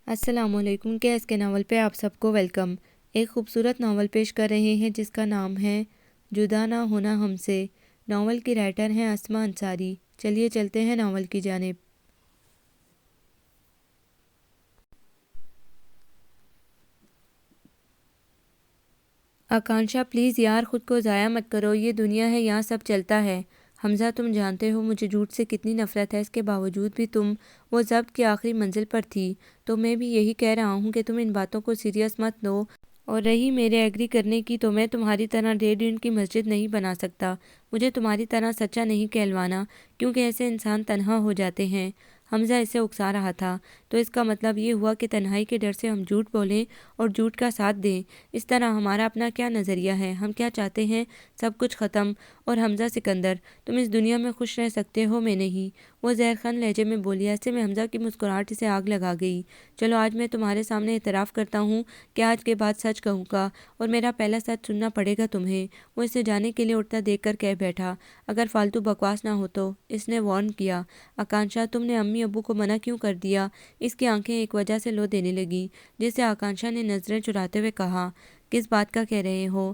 السلام علیکم کیس کے ناول پہ آپ سب کو ویلکم۔ ایک خوبصورت ناول پیش کر رہے ہیں جس کا نام ہے جدا نہ ہونا ہم سے۔ ناول کی رائٹر ہیں اسما انصاری۔ چلیے چلتے ہیں ناول کی جانب۔ آکانشا پلیز یار خود کو ضائع مت کرو، یہ دنیا ہے یہاں سب چلتا ہے۔ حمزہ تم جانتے ہو مجھے جھوٹ سے کتنی نفرت ہے، اس کے باوجود بھی تم وہ ضبط کی آخری منزل پر تھی، تو میں بھی یہی کہہ رہا ہوں کہ تم ان باتوں کو سیریس مت لو۔ اور رہی میرے ایگری کرنے کی، تو میں تمہاری طرح 1.5 کی مسجد نہیں بنا سکتا، مجھے تمہاری طرح سچا نہیں کہلوانا، کیونکہ ایسے انسان تنہا ہو جاتے ہیں۔ حمزہ اسے اکسا رہا تھا، تو اس کا مطلب یہ ہوا کہ تنہائی کے ڈر سے ہم جھوٹ بولیں اور جھوٹ کا ساتھ دیں۔ اس طرح ہمارا اپنا کیا نظریہ ہے، ہم کیا چاہتے ہیں، سب کچھ ختم۔ اور حمزہ سکندر، تم اس دنیا میں خوش رہ سکتے ہو، میں نہیں، وہ زہرخند لہجے میں بولی۔ ایسے میں حمزہ کی مسکراہٹ سے آگ لگا گئی۔ چلو آج میں تمہارے سامنے اعتراف کرتا ہوں کہ آج کے بعد سچ کہوں گا، اور میرا پہلا سچ سننا پڑے گا تمہیں۔ وہ اسے جانے کے لیے اٹھتا دیکھ کر کہہ بیٹھا، اگر فالتو بکواس نہ ہو تو۔ اس نے وارن کیا، آکانشا تم نے امی ابو کو منع کیوں کر دیا؟ اس کی آنکھیں ایک وجہ سے لو دینے لگیں، جس سے آکانشا نے نظریں چراتے ہوئے کہا، کس بات کا کہہ رہے ہو؟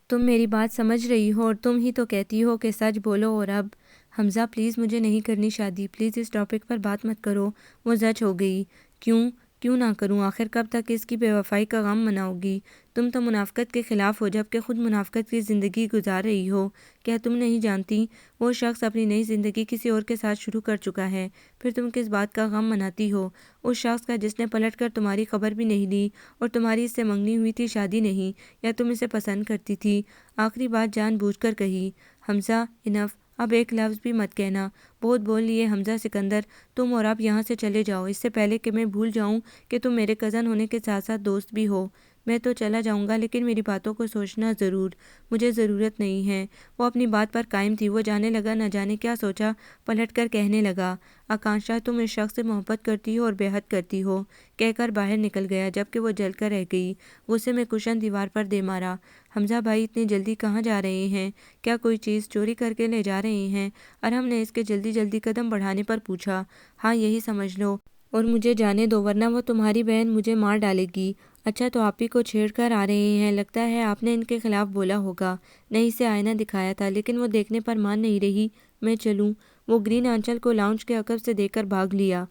تم میری بات سمجھ رہی ہو، اور تم ہی تو کہتی ہو کہ سچ بولو۔ اور اب حمزہ پلیز مجھے نہیں کرنی شادی، پلیز اس ٹاپک پر بات مت کرو۔ وہ زچ ہو گئی، کیوں نہ کروں؟ آخر کب تک اس کی بے وفائی کا غم مناؤ گی؟ تم تو منافقت کے خلاف ہو، جبکہ خود منافقت کی زندگی گزار رہی ہو۔ کیا تم نہیں جانتی وہ شخص اپنی نئی زندگی کسی اور کے ساتھ شروع کر چکا ہے؟ پھر تم کس بات کا غم مناتی ہو؟ اس شخص کا جس نے پلٹ کر تمہاری خبر بھی نہیں لی، اور تمہاری اس سے منگنی ہوئی تھی شادی نہیں، یا تم اسے پسند کرتی تھی؟ آخری بات جان بوجھ کر کہی۔ حمزہ انف، اب ایک لفظ بھی مت کہنا، بہت بول لیے حمزہ سکندر، تم اور اب یہاں سے چلے جاؤ، اس سے پہلے کہ میں بھول جاؤں کہ تم میرے کزن ہونے کے ساتھ ساتھ دوست بھی ہو۔ میں تو چلا جاؤں گا، لیکن میری باتوں کو سوچنا ضرور، مجھے ضرورت نہیں ہے۔ وہ اپنی بات پر قائم تھی۔ وہ جانے لگا، نہ جانے کیا سوچا، پلٹ کر کہنے لگا، آکانشا تم اس شخص سے محبت کرتی ہو اور بے حد کرتی ہو، کہہ کر باہر نکل گیا، جبکہ وہ جل کر رہ گئی۔ غصے میں کشن دیوار پر دے مارا۔ حمزہ بھائی اتنی جلدی کہاں جا رہے ہیں؟ کیا کوئی چیز چوری کر کے لے جا رہے ہیں؟ ارحم نے اس کے جلدی جلدی قدم بڑھانے پر پوچھا۔ ہاں یہی سمجھ لو، اور مجھے جانے دو، ورنہ وہ تمہاری بہن مجھے مار ڈالے گی۔ اچھا تو آپ ہی کو چھیڑ کر آ رہے ہیں، لگتا ہے آپ نے ان کے خلاف بولا ہوگا۔ نہیں، اسے آئینہ دکھایا تھا، لیکن وہ دیکھنے پر مان نہیں رہی۔ میں چلوں؟ وہ گرین آنچل کو لاؤنج کے عقب سے دیکھ کر بھاگ لیا۔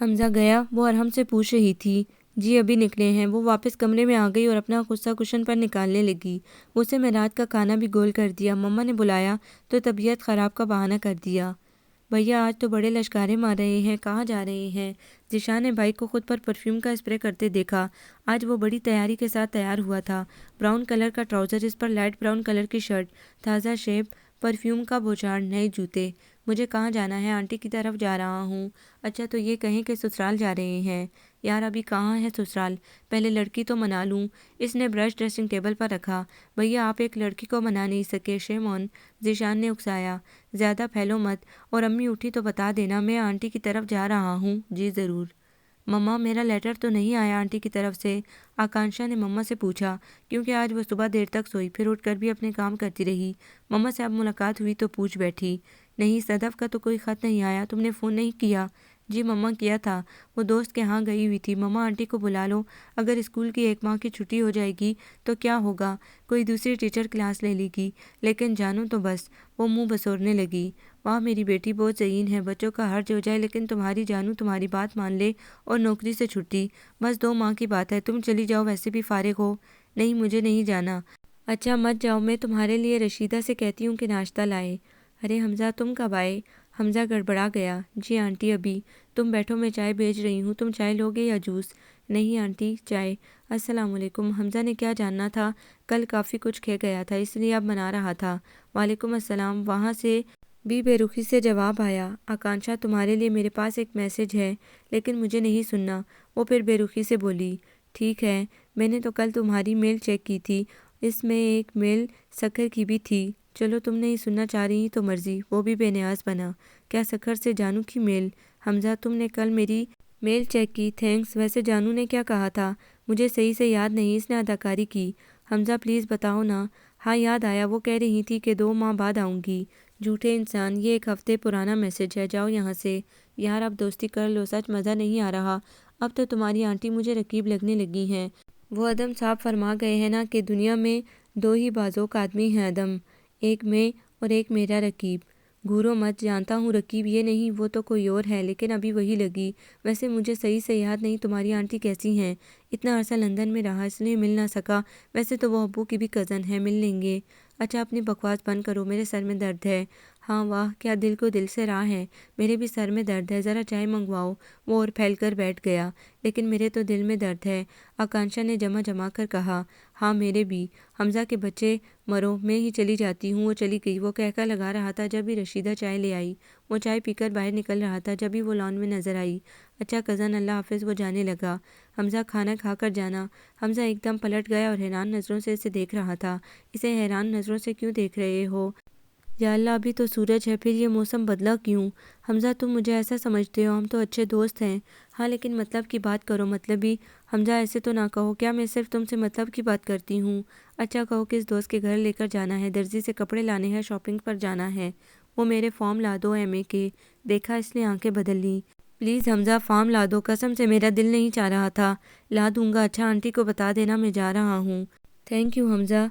حمزہ گیا؟ وہ ارحم سے پوچھ رہی تھی۔ جی ابھی نکلے ہیں۔ وہ واپس کمرے میں آ گئی اور اپنا غصہ کشن پر نکالنے لگی۔ اسے میں رات کا کھانا بھی گول کر دیا، مما نے بلایا تو طبیعت خراب کا بہانہ کر دیا۔ بھیا آج تو بڑے لشکارے مار رہے ہیں، کہاں جا رہے ہیں؟ ذیشان نے بھائی کو خود پر پرفیوم کا اسپرے کرتے دیکھا۔ آج وہ بڑی تیاری کے ساتھ تیار ہوا تھا، براؤن کلر کا ٹراؤزر، اس پر لائٹ براؤن کلر کی شرٹ، تازہ شیو، پرفیوم کا بوچھاڑ، نئے جوتے۔ مجھے کہاں جانا ہے؟ آنٹی کی طرف جا رہا ہوں۔ اچھا تو یہ کہیں کہ سسرال جا رہے ہیں؟ یار ابھی کہاں ہے سسرال، پہلے لڑکی تو منا لوں۔ اس نے برش ڈریسنگ ٹیبل پر رکھا۔ بھیا آپ ایک لڑکی کو منا نہیں سکے، شیم آن، ذیشان نے اکسایا۔ زیادہ پھیلو مت، اور امی اٹھی تو بتا دینا، میں آنٹی کی طرف جا رہا ہوں۔ جی ضرور۔ مما میرا لیٹر تو نہیں آیا آنٹی کی طرف سے؟ آکانشا نے مما سے پوچھا، کیونکہ آج وہ صبح دیر تک سوئی، پھر اٹھ کر بھی اپنے کام کرتی رہی۔ مما سے اب ملاقات ہوئی تو پوچھ بیٹھی، نہیں صدف کا تو کوئی خط نہیں آیا، تم نے فون نہیں کیا؟ جی مما کیا تھا، وہ دوست کے ہاں گئی ہوئی تھی۔ مما آنٹی کو بلا لو، اگر اسکول کی 1 ماہ کی چھٹی ہو جائے گی تو کیا ہوگا، کوئی دوسری ٹیچر کلاس لے لے گی، لیکن جانو تو بس۔ وہ منہ بسورنے لگی، واہ میری بیٹی بہت ذہین ہے، بچوں کا حرج ہو جائے لیکن تمہاری جانو تمہاری بات مان لے اور نوکری سے چھٹی، بس 2 ماہ کی بات ہے، تم چلی جاؤ، ویسے بھی فارغ ہو۔ نہیں مجھے نہیں جانا۔ اچھا مت جاؤ، میں تمہارے لیے رشیدہ سے کہتی ہوں کہ ناشتہ لائے۔ ارے حمزہ تم کب آئے؟ حمزہ گڑبڑا گیا، جی آنٹی ابھی۔ تم بیٹھو میں چائے بھیج رہی ہوں، تم چائے لوگے یا جوس؟ نہیں آنٹی چائے۔ السلام علیکم۔ حمزہ نے کیا جاننا تھا، کل کافی کچھ کھے گیا تھا اس لیے اب بنا رہا تھا۔ وعلیکم السلام۔ وہاں سے بھی بے رخی سے جواب آیا، آکانشا تمہارے لیے میرے پاس ایک میسج ہے، لیکن مجھے نہیں سننا۔ وہ پھر بے رخی سے بولی، ٹھیک ہے، میں نے تو کل تمہاری میل چیک کی تھی، اس میں ایک میل سکھر کی بھی تھی، چلو تم نہیں سننا چاہ رہی تو مرضی۔ وہ بھی بے نیاز بنا، کیا سکھر سے جانو کی میل؟ حمزہ تم نے کل میری میل چیک کی، تھینکس، ویسے جانو نے کیا کہا تھا؟ مجھے صحیح سے یاد نہیں، اس نے اداکاری کی۔ حمزہ پلیز بتاؤ نا۔ ہاں یاد آیا، وہ کہہ رہی تھی کہ 2 ماہ بعد آؤں گی۔ جھوٹے انسان، یہ 1 ہفتے پرانا میسج ہے، جاؤ یہاں سے۔ یار اب دوستی کر لو، سچ مزہ نہیں آ رہا۔ اب تو تمہاری آنٹی مجھے رقیب لگنے لگی ہیں۔ وہ ادم صاحب فرما گئے ہیں نا کہ دنیا میں دو ہی بازوق آدمی ہیں ادم، ایک میں اور ایک میرا رقیب۔ گھورو مت، جانتا ہوں رقیب یہ نہیں، وہ تو کوئی اور ہے، لیکن ابھی وہی لگی۔ ویسے مجھے صحیح سے یاد نہیں تمہاری آنٹی کیسی ہیں، اتنا عرصہ لندن میں رہا اس لیے مل نہ سکا، ویسے تو وہ ابو کی بھی کزن ہے، مل لیں گے۔ اچھا اپنی بکواس بند کرو، میرے سر میں درد ہے۔ ہاں واہ کیا دل کو دل سے راہ ہے، میرے بھی سر میں درد ہے، ذرا چائے منگواؤ۔ وہ اور پھیل کر بیٹھ گیا۔ لیکن میرے تو دل میں درد ہے، آکانشا نے جما کر کہا۔ ہاں میرے بھی، حمزہ کے بچے مرو، میں ہی چلی جاتی ہوں۔ وہ چلی گئی۔ وہ کہکا لگا رہا تھا جب ہی رشیدہ چائے لے آئی۔ وہ چائے پی کر باہر نکل رہا تھا جب ہی وہ لان میں نظر آئی۔ اچھا کزن اللہ حافظ، وہ جانے لگا۔ حمزہ کھانا کھا کر جانا۔ حمزہ ایک دم پلٹ گیا اور حیران نظروں سے اسے دیکھ رہا تھا۔ اسے حیران نظروں سے کیوں دیکھ رہے ہو؟ یا اللہ ابھی تو سورج ہے، پھر یہ موسم بدلا کیوں؟ حمزہ تم مجھے ایسا سمجھتے ہو؟ ہم تو اچھے دوست ہیں۔ ہاں لیکن مطلب کی بات کرو، مطلبی۔ حمزہ ایسے تو نہ کہو، کیا میں صرف تم سے مطلب کی بات کرتی ہوں؟ اچھا کہو کس دوست کے گھر لے کر جانا ہے، درزی سے کپڑے لانے ہیں، شاپنگ پر جانا ہے؟ وہ میرے فارم لا دو ایم اے کے۔ دیکھا اس نے آنکھیں بدل لیں۔ پلیز حمزہ فارم لا دو، قسم سے میرا دل نہیں چاہ رہا تھا۔ لا دوں گا، اچھا آنٹی کو بتا دینا میں جا رہا ہوں۔ Thank you Hamza,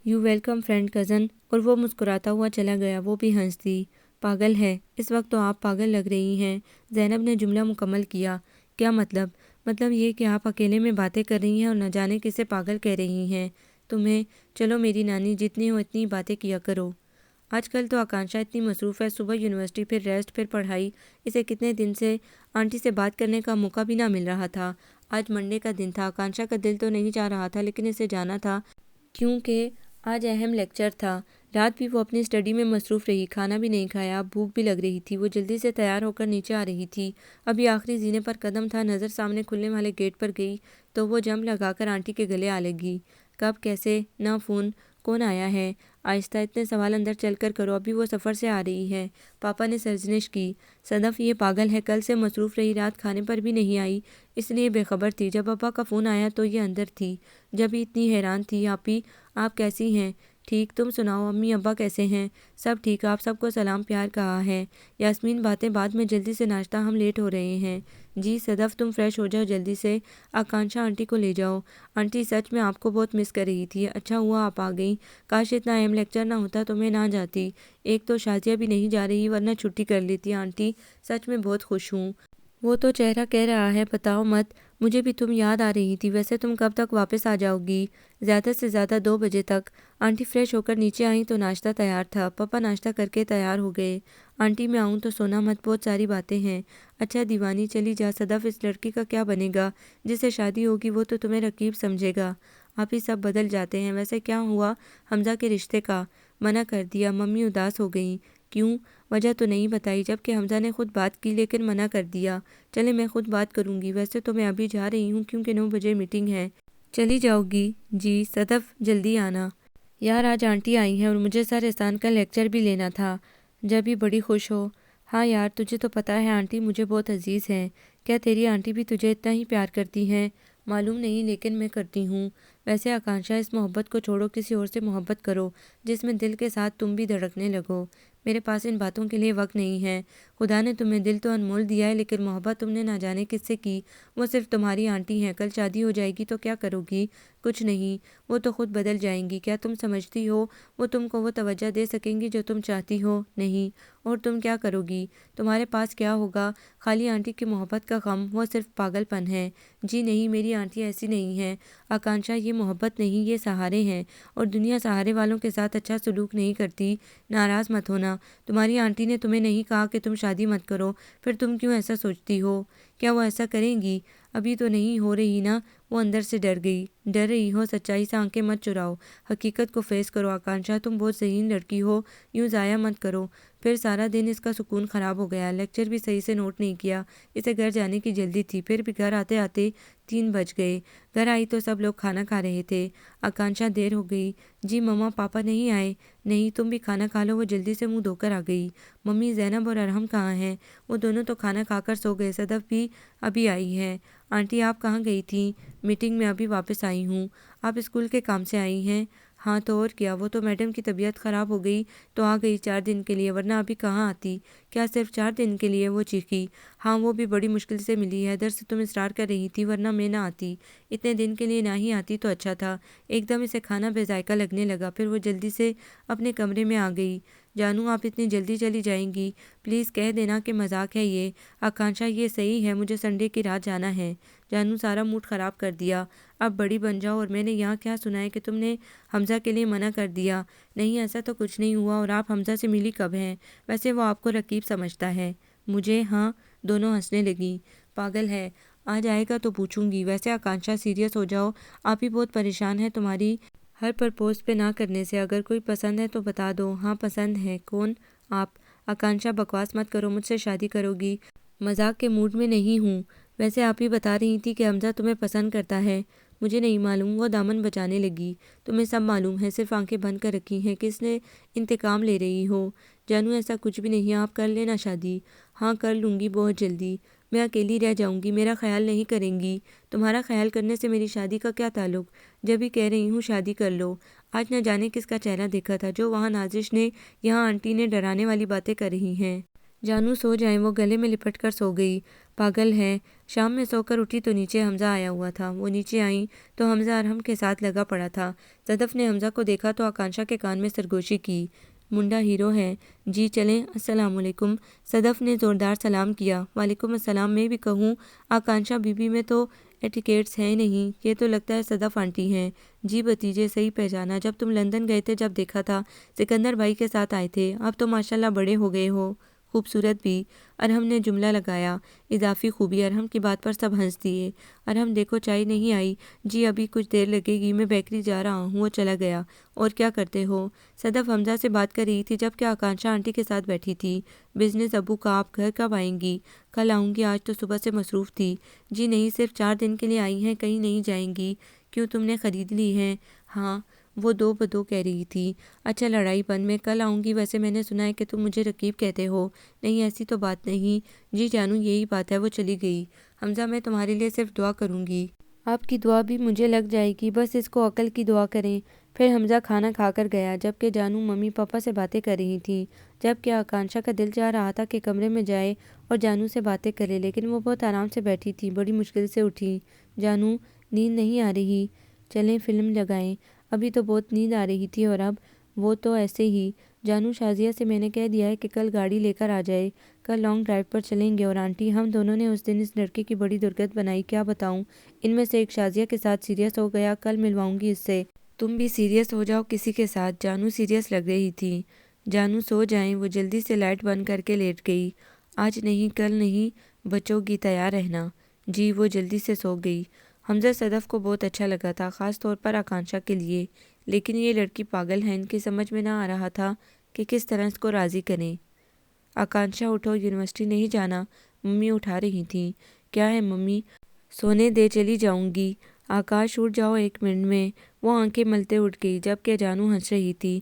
you welcome friend cousin. اور وہ مسکراتا ہوا چلا گیا۔ وہ بھی ہنس دی۔ پاگل ہے، اس وقت تو آپ پاگل لگ رہی ہیں۔ زینب نے جملہ مکمل کیا۔ کیا مطلب؟ مطلب یہ کہ آپ اکیلے میں باتیں کر رہی ہیں اور نہ جانے کسے پاگل کہہ رہی ہیں تمہیں۔ چلو میری نانی، جتنی ہو اتنی باتیں کیا کرو۔ آج کل تو آکانشا اتنی مصروف ہے، صبح یونیورسٹی، پھر ریسٹ، پھر پڑھائی، اسے کتنے دن سے آنٹی سے بات کرنے کا موقع بھی نہ مل رہا تھا۔ آج منڈے کا دن تھا، آکانشا کا دل تو نہیں چاہ رہا تھا لیکن اسے جانا تھا کیونکہ آج اہم لیکچر تھا۔ رات بھی وہ اپنی اسٹڈی میں مصروف رہی، کھانا بھی نہیں کھایا، اب بھوک بھی لگ رہی تھی۔ وہ جلدی سے تیار ہو کر نیچے آ رہی تھی، ابھی آخری زینے پر قدم تھا، نظر سامنے کھلنے والے گیٹ پر گئی تو وہ جمپ لگا کر آنٹی کے گلے آ لگی۔ کب، کیسے، نہ فون، کون آیا ہے؟ آہستہ، اتنے سوال اندر چل کر کرو، ابھی وہ سفر سے آ رہی ہے۔ پاپا نے سرزنش کی۔ صدف یہ پاگل ہے، کل سے مصروف رہی، رات کھانے پر بھی نہیں آئی، اس لیے بے خبر تھی۔ جب ابا کا فون آیا تو یہ اندر تھی، جب ہی اتنی حیران تھی۔ آپی آپ کیسی ہیں؟ ٹھیک، تم سناؤ، امی ابا کیسے ہیں؟ سب ٹھیک، آپ سب کو سلام پیار کہا ہے۔ یاسمین باتیں بعد میں، جلدی سے ناشتہ، ہم لیٹ ہو رہے ہیں۔ جی صدف تم فریش ہو جاؤ جلدی سے، آکانشا آنٹی کو لے جاؤ۔ آنٹی سچ میں آپ کو بہت مس کر رہی تھی، اچھا ہوا آپ آ گئیں، کاش اتنا اہم لیکچر نہ ہوتا تو میں نہ جاتی۔ ایک تو شازیہ بھی نہیں جا رہی ورنہ چھٹی کر لیتی۔ آنٹی سچ میں بہت خوش ہوں۔ وہ تو چہرہ کہہ رہا ہے، بتاؤ مت، مجھے بھی تم یاد آ رہی تھی۔ ویسے تم کب تک واپس آ جاؤ گی؟ زیادہ سے زیادہ 2 بجے تک۔ آنٹی فریش ہو کر نیچے آئیں تو ناشتہ تیار تھا، پاپا ناشتہ کر کے تیار ہو گئے۔ آنٹی میں آؤں تو سونا مت، بہت ساری باتیں ہیں۔ اچھا دیوانی چلی جا صدف، اس لڑکی کا کیا بنے گا؟ جس سے شادی ہوگی وہ تو تمہیں رقیب سمجھے گا۔ آپ ہی سب بدل جاتے ہیں۔ ویسے کیا ہوا حمزہ کے رشتے کا؟ منع کر دیا، ممی اداس ہو گئیں۔ کیوں؟ وجہ تو نہیں بتائی، جبکہ حمزہ نے خود بات کی لیکن منع کر دیا۔ چلے میں خود بات کروں گی، ویسے تو میں ابھی جا رہی ہوں کیونکہ 9 بجے میٹنگ ہے۔ چلی جاؤ گی؟ جی صدف جلدی آنا۔ یار آج آنٹی آئی ہیں اور مجھے سر احسان کا لیکچر بھی لینا تھا۔ جب بھی بڑی خوش ہو۔ ہاں یار تجھے تو پتہ ہے آنٹی مجھے بہت عزیز ہیں۔ کیا تیری آنٹی بھی تجھے اتنا ہی پیار کرتی ہیں؟ معلوم نہیں لیکن میں کرتی ہوں۔ ویسے آکانشا اس محبت کو چھوڑو، کسی اور سے محبت کرو جس میں دل کے ساتھ تم بھی دھڑکنے لگو۔ میرے پاس ان باتوں کے لیے وقت نہیں ہے۔ خدا نے تمہیں دل تو انمول دیا ہے لیکن محبت تم نے نہ جانے کس سے کی۔ وہ صرف تمہاری آنٹی ہیں، کل شادی ہو جائے گی تو کیا کرو گی؟ کچھ نہیں، وہ تو خود بدل جائیں گی۔ کیا تم سمجھتی ہو وہ تم کو وہ توجہ دے سکیں گی جو تم چاہتی ہو؟ نہیں۔ اور تم کیا کرو گی؟ تمہارے پاس کیا ہوگا؟ خالی آنٹی کی محبت کا غم، وہ صرف پاگل پن ہے۔ جی نہیں، میری آنٹی ایسی نہیں ہے آکانشا، یہ محبت نہیں، یہ سہارے ہیں، اور دنیا سہارے والوں کے ساتھ اچھا سلوک نہیں کرتی۔ ناراض مت ہونا، تمہاری آنٹی نے تمہیں نہیں کہا کہ تم شادی مت کرو، پھر تم کیوں ایسا سوچتی ہو؟ کیا وہ ایسا کریں گی؟ ابھی تو نہیں ہو رہی نا۔ وہ اندر سے ڈر گئی۔ ڈر رہی ہو؟ سچائی سے آنکھیں مت چراؤ، حقیقت کو فیس کرو۔ آکانشا تم بہت ذہین لڑکی ہو، یوں ضائع مت کرو۔ پھر سارا دن اس کا سکون خراب ہو گیا، لیکچر بھی صحیح سے نوٹ نہیں کیا۔ اسے گھر جانے کی جلدی تھی، پھر بھی گھر آتے آتے 3 بج گئے۔ گھر آئی تو سب لوگ کھانا کھا رہے تھے۔ آکانشا دیر ہو گئی۔ جی مما پاپا نہیں آئے؟ نہیں، تم بھی کھانا کھا لو۔ وہ جلدی سے منہ دھو کر آ گئی۔ ممی زینب اور ارحم کہاں ہیں؟ وہ دونوں تو کھانا کھا کر سو گئے، صدف بھی ابھی آئی ہے۔ آنٹی آپ کہاں گئی تھیں؟ میٹنگ میں، ابھی واپس آئی ہوں۔ آپ اسکول کے کام سے آئی ہیں؟ ہاں تو اور کیا، وہ تو میڈم کی طبیعت خراب ہو گئی تو آ گئی 4 دن کے لیے، ورنہ ابھی کہاں آتی۔ کیا صرف 4 دن کے لیے؟ وہ چیخی۔ ہاں وہ بھی بڑی مشکل سے ملی ہے، ادھر سے تم اصرار کر رہی تھی ورنہ میں نہ آتی، اتنے دن کے لیے نہ ہی آتی تو اچھا تھا۔ ایک دم اسے کھانا بے ذائقہ لگنے لگا، پھر وہ جلدی سے اپنے کمرے میں آ گئی۔ جانو آپ اتنی جلدی چلی جائیں گی؟ پلیز کہہ دینا کہ مذاق ہے یہ۔ آکانشا یہ صحیح ہے، مجھے سنڈے کی رات جانا ہے۔ جانو سارا موڈ خراب کر دیا۔ اب بڑی بن جاؤ، اور میں نے یہاں کیا سنا ہے کہ تم نے حمزہ کے لیے منع کر دیا؟ نہیں ایسا تو کچھ نہیں ہوا، اور آپ حمزہ سے ملی کب ہیں؟ ویسے وہ آپ کو رقیب سمجھتا ہے۔ مجھے؟ ہاں، دونوں ہنسنے لگیں۔ پاگل ہے، آج آئے گا تو پوچھوں گی۔ ویسے آکانشا سیریس ہو جاؤ، آپ ہی بہت پریشان ہیں تمہاری ہر پرپوز پہ نہ کرنے سے۔ اگر کوئی پسند ہے تو بتا دو۔ ہاں پسند ہے۔ کون؟ آپ۔ آکانشا بکواس مت کرو، مجھ سے شادی کرو گی؟ مذاق کے موڈ میں نہیں ہوں۔ ویسے آپ ہی بتا رہی تھی کہ حمزہ تمہیں پسند کرتا ہے۔ مجھے نہیں معلوم، وہ دامن بچانے لگی۔ تمہیں سب معلوم ہے، صرف آنکھیں بند کر رکھی ہیں کہ اس نے انتقام لے رہی ہو۔ جانو ایسا کچھ بھی نہیں، آپ کر لینا شادی۔ ہاں کر لوں گی بہت جلدی۔ میں اکیلی رہ جاؤں گی، میرا خیال نہیں کریں گی؟ تمہارا خیال کرنے سے میری شادی کا کیا تعلق؟ جب ہی کہہ رہی ہوں شادی کر لو۔ آج نہ جانے کس کا چہرہ دیکھا تھا، جو وہاں نازش نے، یہاں آنٹی نے ڈرانے والی باتیں کر رہی ہیں۔ جانو سو جائیں، وہ گلے میں لپٹ کر سو گئی۔ پاگل ہے، شام میں سو کر اٹھی تو نیچے حمزہ آیا ہوا تھا۔ وہ نیچے آئیں تو حمزہ ارحم کے ساتھ لگا پڑا تھا۔ صدف نے حمزہ کو دیکھا تو آکانشا کے کان میں سرگوشی کی۔ منڈا ہیرو ہے جی، چلیں۔ السلام علیکم۔ صدف نے زوردار سلام کیا۔ وعلیکم السلام۔ میں بھی کہوں؟ آکانشا بی بی میں تو ایٹیکیٹس ہیں نہیں، یہ تو لگتا ہے صدف آنٹی ہیں۔ جی بھتیجے، صحیح پہچانا، جب تم لندن گئے تھے جب دیکھا تھا، سکندر بھائی کے ساتھ آئے تھے۔ اب تو ماشاءاللہ بڑے ہو گئے ہو، خوبصورت بھی۔ ارحم نے جملہ لگایا۔ اضافی خوبی۔ ارحم کی بات پر سب ہنس دیے۔ ارحم دیکھو چائے نہیں آئی؟ جی ابھی کچھ دیر لگے گی، میں بیکری جا رہا ہوں۔ وہ چلا گیا۔ اور کیا کرتے ہو؟ صدف حمزہ سے بات کر رہی تھی جب کہ آکانشا آنٹی کے ساتھ بیٹھی تھی۔ بزنس ابو کا، آپ گھر کب آئیں گی؟ کل آؤں گی، آج تو صبح سے مصروف تھی۔ جی نہیں، صرف 4 دن کے لیے آئی ہیں، کہیں نہیں جائیں گی؟ کیوں، تم نے خرید لی ہیں؟ ہاں، وہ دو بدو کہہ رہی تھی۔ اچھا لڑائی بند، میں کل آؤں گی۔ ویسے میں نے سنا ہے کہ تم مجھے رقیب کہتے ہو۔ نہیں ایسی تو بات نہیں۔ جی جانو یہی بات ہے۔ وہ چلی گئی۔ حمزہ میں تمہارے لیے صرف دعا کروں گی۔ آپ کی دعا بھی مجھے لگ جائے گی، بس اس کو عقل کی دعا کریں۔ پھر حمزہ کھانا کھا کر گیا، جبکہ جانو ممی پاپا سے باتیں کر رہی تھی، جبکہ آکانشا کا دل چاہ رہا تھا کہ کمرے میں جائے اور جانو سے باتیں کرے، لیکن وہ بہت آرام سے بیٹھی تھی، بڑی مشکل سے اٹھی۔ جانو نیند نہیں آ رہی؟ چلیں فلم لگائیں۔ ابھی تو بہت نیند آ رہی تھی، اور اب؟ وہ تو ایسے ہی۔ جانو شازیہ سے میں نے کہہ دیا ہے کہ کل گاڑی لے کر آ جائے، کل لانگ ڈرائیو پر چلیں گے۔ اور آنٹی، ہم دونوں نے اس دن اس لڑکے کی بڑی درگت بنائی، کیا بتاؤں؟ ان میں سے ایک شازیہ کے ساتھ سیریس ہو گیا، کل ملواؤں گی اس سے۔ تم بھی سیریس ہو جاؤ کسی کے ساتھ۔ جانو سیریس لگ رہی تھی۔ جانو سو جائیں۔ وہ جلدی سے لائٹ بند کر کے لیٹ گئی۔ آج نہیں، کل نہیں، بچو گی، تیار رہنا۔ جی۔ وہ جلدی سے سو گئی۔ حمزہ صدف کو بہت اچھا لگا تھا، خاص طور پر آکانشا کے لیے، لیکن یہ لڑکی پاگل ہے، ان کی سمجھ میں نہ آ رہا تھا کہ کس طرح اس کو راضی کریں۔ آکانشا اٹھو، یونیورسٹی نہیں جانا؟ ممی اٹھا رہی تھیں۔ کیا ہے ممی؟ سونے دے، چلی جاؤں گی۔ آکاش اٹھ جاؤ 1 منٹ میں۔ وہ آنکھیں ملتے اٹھ گئی، جبکہ جانو ہنس رہی تھی۔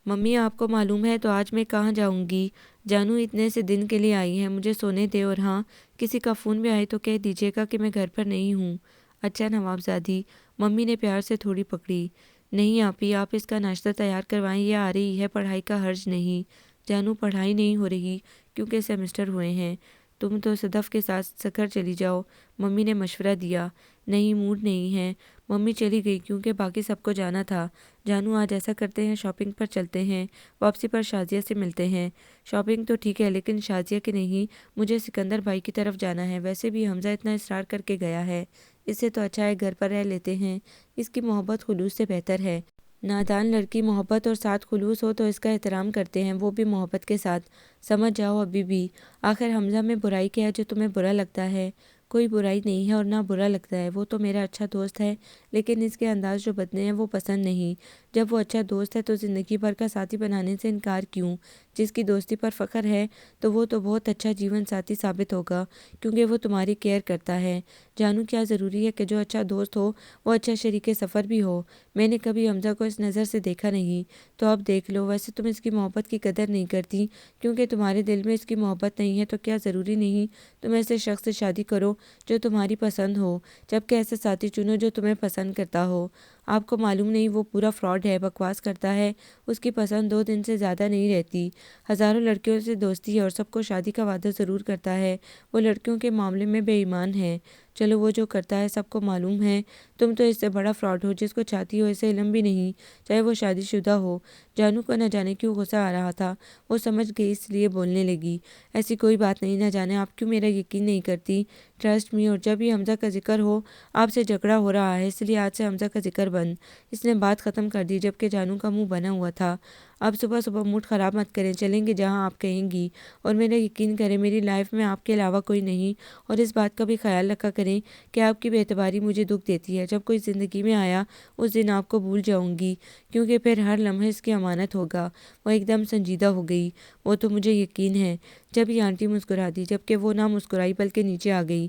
ممی آپ کو معلوم ہے تو آج میں کہاں جاؤں گی؟ جانو اتنے سے دن کے لیے آئی ہیں، مجھے سونے دے، اور ہاں کسی کا فون بھی آئے تو کہہ دیجیے گا کہ میں گھر پر نہیں ہوں۔ اچھا نوابزادی۔ ممی نے پیار سے تھوڑی پکڑی۔ نہیں آپی، آپ اس کا ناشتہ تیار کروائیں، یہ آ رہی ہے، پڑھائی کا حرج نہیں۔ جانو پڑھائی نہیں ہو رہی کیونکہ سیمسٹر ہوئے ہیں، تم تو صدف کے ساتھ سکھر چلی جاؤ، ممی نے مشورہ دیا۔ نہیں، موڈ نہیں ہے۔ ممی چلی گئی کیونکہ باقی سب کو جانا تھا۔ جانو آج ایسا کرتے ہیں، شاپنگ پر چلتے ہیں، واپسی پر شازیہ سے ملتے ہیں۔ شاپنگ تو ٹھیک ہے لیکن شازیہ کی نہیں، مجھے سکندر بھائی کی طرف جانا ہے۔ ویسے بھی حمزہ اتنا اصرار کر کے گیا ہے، اس سے تو اچھا ہے گھر پر رہ لیتے ہیں، اس کی محبت خلوص سے بہتر ہے۔ نادان لڑکی، محبت اور ساتھ خلوص ہو تو اس کا احترام کرتے ہیں، وہ بھی محبت کے ساتھ۔ سمجھ جاؤ ابھی بھی۔ آخر حمزہ میں برائی کیا ہے جو تمہیں برا لگتا ہے؟ کوئی برائی نہیں ہے اور نہ برا لگتا ہے، وہ تو میرا اچھا دوست ہے، لیکن اس کے انداز جو بدلے ہیں وہ پسند نہیں۔ جب وہ اچھا دوست ہے تو زندگی بھر کا ساتھی بنانے سے انکار کیوں؟ جس کی دوستی پر فخر ہے تو وہ تو بہت اچھا جیون ساتھی ثابت ہوگا کیونکہ وہ تمہاری کیئر کرتا ہے۔ جانو کیا ضروری ہے کہ جو اچھا دوست ہو وہ اچھا شریک سفر بھی ہو؟ میں نے کبھی حمزہ کو اس نظر سے دیکھا نہیں، تو اب دیکھ لو۔ ویسے تم اس کی محبت کی قدر نہیں کرتی کیونکہ تمہارے دل میں اس کی محبت نہیں ہے، تو کیا ضروری نہیں تم ایسے شخص سے شادی کرو جو تمہاری پسند ہو، جبکہ ایسا ساتھی چنو جو تمہیں پسند کرتا ہو۔ آپ کو معلوم نہیں وہ پورا فراڈ ہے، بکواس کرتا ہے، اس کی پسند 2 دن سے زیادہ نہیں رہتی، ہزاروں لڑکیوں سے دوستی ہے اور سب کو شادی کا وعدہ ضرور کرتا ہے۔ وہ لڑکیوں کے معاملے میں بے ایمان ہے۔ چلو وہ جو کرتا ہے سب کو معلوم ہے، تم تو اس سے بڑا فراڈ ہو، جس کو چاہتی ہو اسے علم بھی نہیں، چاہے وہ شادی شدہ ہو۔ جانو کو نہ جانے کیوں غصہ آ رہا تھا، وہ سمجھ گئی اس لیے بولنے لگی۔ ایسی کوئی بات نہیں، نہ جانے آپ کیوں میرا یقین نہیں کرتی، ٹرسٹ می، اور جب ہی حمزہ کا ذکر ہو، آپ سے جھگڑا ہو رہا ہے، اس لیے آج سے حمزہ کا ذکر بند۔ اس نے بات ختم کر دی جبکہ جانو کا منہ بنا ہوا تھا۔ اب صبح صبح موڈ خراب مت کریں، چلیں گے جہاں آپ کہیں گی، اور میرا یقین کریں میری لائف میں آپ کے علاوہ کوئی نہیں، اور اس بات کا بھی خیال رکھا کریں کہ آپ کی بے اعتباری مجھے دکھ دیتی ہے۔ جب کوئی زندگی میں آیا اس دن آپ کو بھول جاؤں گی، کیونکہ پھر ہر لمحے اس کی امانت ہوگا۔ وہ ایک دم سنجیدہ ہو گئی۔ وہ تو مجھے یقین ہے۔ جب یہ آنٹی مسکرا دی، جبکہ وہ نہ مسکرائی بلکہ نیچے آ گئی۔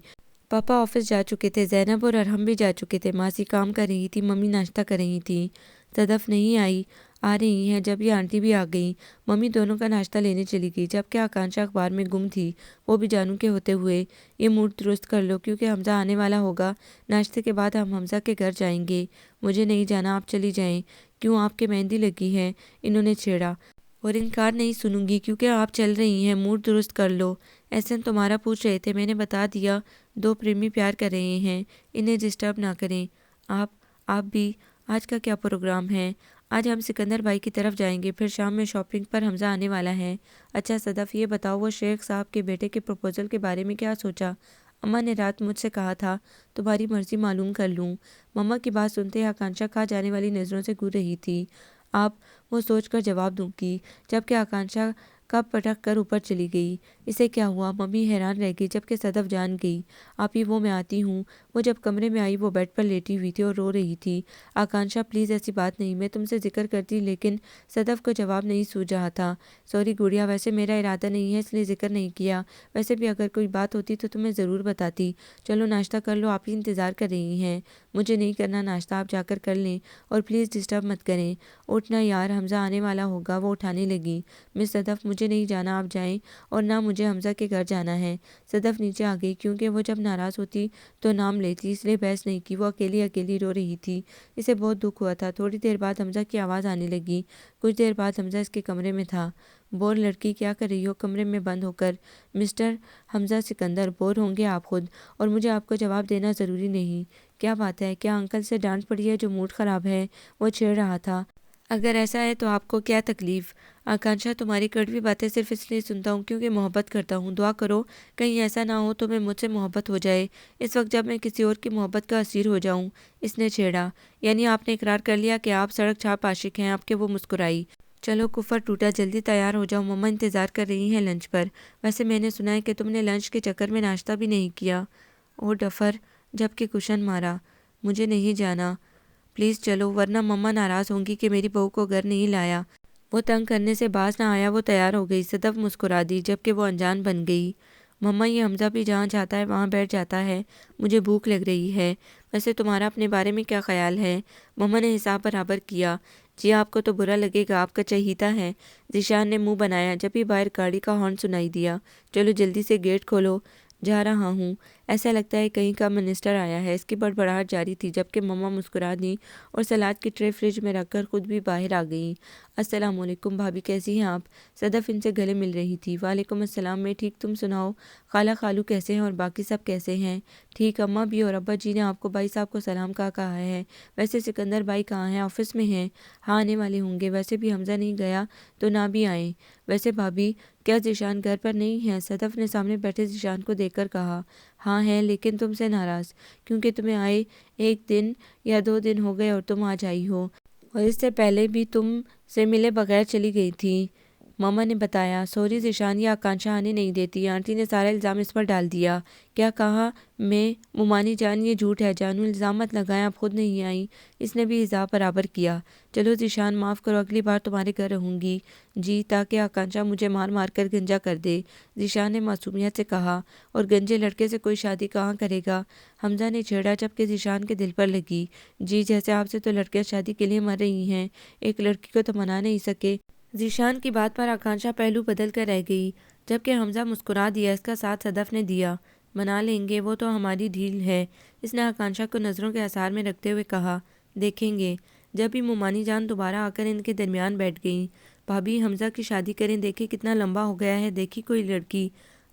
پاپا آفس جا چکے تھے، زینب اور ارحم بھی جا چکے تھے، ماسی کام کر رہی تھی، ممی ناشتہ کر رہی تھی۔ صدف نہیں آئی، آ رہی ہیں جب یہ آنٹی بھی آ گئیں۔ ممی دونوں کا ناشتہ لینے چلی گئی، جبکہ آکانشا اخبار میں گم تھی۔ وہ بھی جانو کے ہوتے ہوئے، یہ موڈ درست کر لو کیونکہ حمزہ آنے والا ہوگا، ناشتے کے بعد ہم حمزہ کے گھر جائیں گے۔ مجھے نہیں جانا، آپ چلی جائیں۔ کیوں، آپ کے مہندی لگی ہے، انہوں نے چھیڑا۔ اور انکار نہیں سنوں گی کیونکہ آپ چل رہی ہیں، موڈ درست کر لو۔ احسن تمہارا پوچھ رہے تھے، میں نے بتا دیا، 2 پریمی پیار کر رہے ہیں، انہیں ڈسٹرب نہ کریں۔ آپ بھی، آج کا کیا پروگرام ہے؟ آج ہم سکندر بھائی کی طرف جائیں گے، پھر شام میں شاپنگ پر حمزہ آنے والا ہے۔ اچھا صدف، یہ بتاؤ وہ شیخ صاحب کے بیٹے کے پروپوزل کے بارے میں کیا سوچا؟ اماں نے رات مجھ سے کہا تھا تمہاری مرضی معلوم کر لوں۔ مما کی بات سنتے آکانشا کھا جانے والی نظروں سے گور رہی تھی۔ آپ، وہ سوچ کر جواب دوں گی، جبکہ آکانشا کپ پٹک کر اوپر چلی گئی۔ اسے کیا ہوا؟ ممی حیران رہ گئی، جبکہ صدف جان گئی۔ آپی وہ میں آتی ہوں۔ وہ جب کمرے میں آئی وہ بیڈ پر لیٹی ہوئی تھی اور رو رہی تھی۔ آکانشا پلیز ایسی بات نہیں، میں تم سے ذکر کرتی، لیکن صدف کو جواب نہیں سوج رہا تھا۔ سوری گڑیا، ویسے میرا ارادہ نہیں ہے اس لیے ذکر نہیں کیا، ویسے بھی اگر کوئی بات ہوتی تو تمہیں ضرور بتاتی۔ چلو ناشتہ کر لو، آپ ہی انتظار کر رہی ہیں۔ مجھے نہیں کرنا ناشتہ، آپ جا کر لیں، اور پلیز ڈسٹرب مت کریں۔ اٹھنا یار، حمزہ آنے والا ہوگا۔ وہ اٹھانے لگی۔ مس صدف مجھے نہیں جانا، آپ جائیں، اور نہ مجھے حمزہ کے گھر جانا ہے۔ صدف نیچے آ گئی، کیونکہ وہ جب ناراض ہوتی تو نام لیتی، اس لیے بحث نہیں کی۔ وہ اکیلی رو رہی تھی، اسے بہت دکھ ہوا تھا۔ تھوڑی دیر بعد حمزہ کی آواز آنے لگی۔ کچھ دیر بعد حمزہ اس کے کمرے میں تھا۔ بور لڑکی، کیا کر رہی ہو کمرے میں بند ہو کر؟ مسٹر حمزہ سکندر، بور ہوں گے آپ خود، اور مجھے آپ کو جواب دینا ضروری نہیں۔ کیا بات ہے؟ کیا انکل سے ڈانٹ پڑی ہے جو موڈ خراب ہے؟ وہ چھیڑ رہا تھا۔ اگر ایسا ہے تو آپ کو کیا تکلیف؟ آکانشا تمہاری کڑوی باتیں صرف اس لیے سنتا ہوں کیونکہ محبت کرتا ہوں۔ دعا کرو کہیں ایسا نہ ہو تمہیں مجھ سے محبت ہو جائے اس وقت جب میں کسی اور کی محبت کا اسیر ہو جاؤں۔ اس نے چھیڑا۔ یعنی آپ نے اقرار کر لیا کہ آپ سڑک چھاپ عاشق ہیں؟ آپ کے وہ مسکرائی۔ چلو کفر ٹوٹا، جلدی تیار ہو جاؤ، مما انتظار کر رہی ہیں لنچ پر۔ ویسے میں نے سنا ہے کہ تم نے لنچ کے چکر میں ناشتہ بھی نہیں کیا۔ او ڈفر، جبکہ کشن مارا۔ مجھے نہیں جانا، پلیز چلو، ورنہ مما ناراض ہوں گی کہ میری بہو کو گھر نہیں لایا۔ وہ تنگ کرنے سے باز نہ آیا، وہ تیار ہو گئی۔ صدف مسکرا دی، جبکہ وہ انجان بن گئی۔ مما یہ حمزہ بھی جہاں جاتا ہے وہاں بیٹھ جاتا ہے، مجھے بھوک لگ رہی ہے۔ ویسے تمہارا اپنے بارے میں کیا خیال ہے؟ مما نے حساب برابر کیا۔ جی آپ کو تو برا لگے گا، آپ کا چہیتا ہے۔ ذیشان نے منہ بنایا جب ہی باہر گاڑی کا ہارن سنائی دیا۔ چلو جلدی سے گیٹ کھولو، جا رہا ہوں۔ ایسا لگتا ہے کہیں کا منسٹر آیا ہے، اس کی بڑبڑاہٹ جاری تھی، جبکہ مما مسکرا دیں اور سلاد کی ٹرے فریج میں رکھ کر خود بھی باہر آ گئیں۔ السلام علیکم بھابھی، کیسی ہیں آپ؟ صدف ان سے گلے مل رہی تھی۔ وعلیکم السلام، میں ٹھیک، تم سناؤ؟ خالہ خالو کیسے ہیں اور باقی سب کیسے ہیں؟ ٹھیک، اماں بھی اور ابا جی نے آپ کو بھائی صاحب کو سلام کہا ہے۔ ویسے سکندر بھائی کہاں ہیں؟ آفس میں ہیں؟ ہاں آنے والے ہوں گے، ویسے بھی حمزہ نہیں گیا تو نہ بھی آئیں۔ ویسے بھابھی کیا ذیشان گھر پر نہیں ہے؟ صدف نے سامنے بیٹھے ذیشان کو دیکھ کر کہا۔ ہاں ہے، لیکن تم سے ناراض، کیونکہ تمہیں آئے 1 دن یا 2 دن ہو گئے اور تم آج آئی ہو، اور اس سے پہلے بھی تم سے ملے بغیر چلی گئی تھی، مما نے بتایا۔ سوری ذیشان، یہ آکانشا آنے نہیں دیتی، آنٹی نے سارا الزام اس پر ڈال دیا۔ کیا کہا؟ میں ممانی جان یہ جھوٹ ہے، جانو الزام مت لگائیں، آپ خود نہیں آئیں۔ اس نے بھی حساب برابر کیا۔ چلو ذیشان معاف کرو، اگلی بار تمہارے گھر رہوں گی۔ جی، تاکہ آکانشا مجھے مار مار کر گنجا کر دے، ذیشان نے معصومیت سے کہا۔ اور گنجے لڑکے سے کوئی شادی کہاں کرے گا؟ حمزہ نے چھیڑا، جبکہ ذیشان کے دل پر لگی۔ جی جیسے آپ سے تو لڑکیاں شادی کے لیے مر رہی ہیں، ایک لڑکی کو تو منا نہیں سکے۔ ذیشان کی بات پر آکانشا پہلو بدل کر رہ گئی، جبکہ حمزہ مسکرا دیا۔ اس کا ساتھ صدف نے دیا۔ منا لیں گے، وہ تو ہماری ڈھیل ہے۔ اس نے آکانشا کو نظروں کے اثار میں رکھتے ہوئے کہا۔ دیکھیں گے۔ جب ہی مومانی جان دوبارہ آ کر ان کے درمیان بیٹھ گئیں۔ بھابھی حمزہ کی شادی کریں، دیکھیں کتنا لمبا ہو گیا ہے، دیکھی کوئی لڑکی؟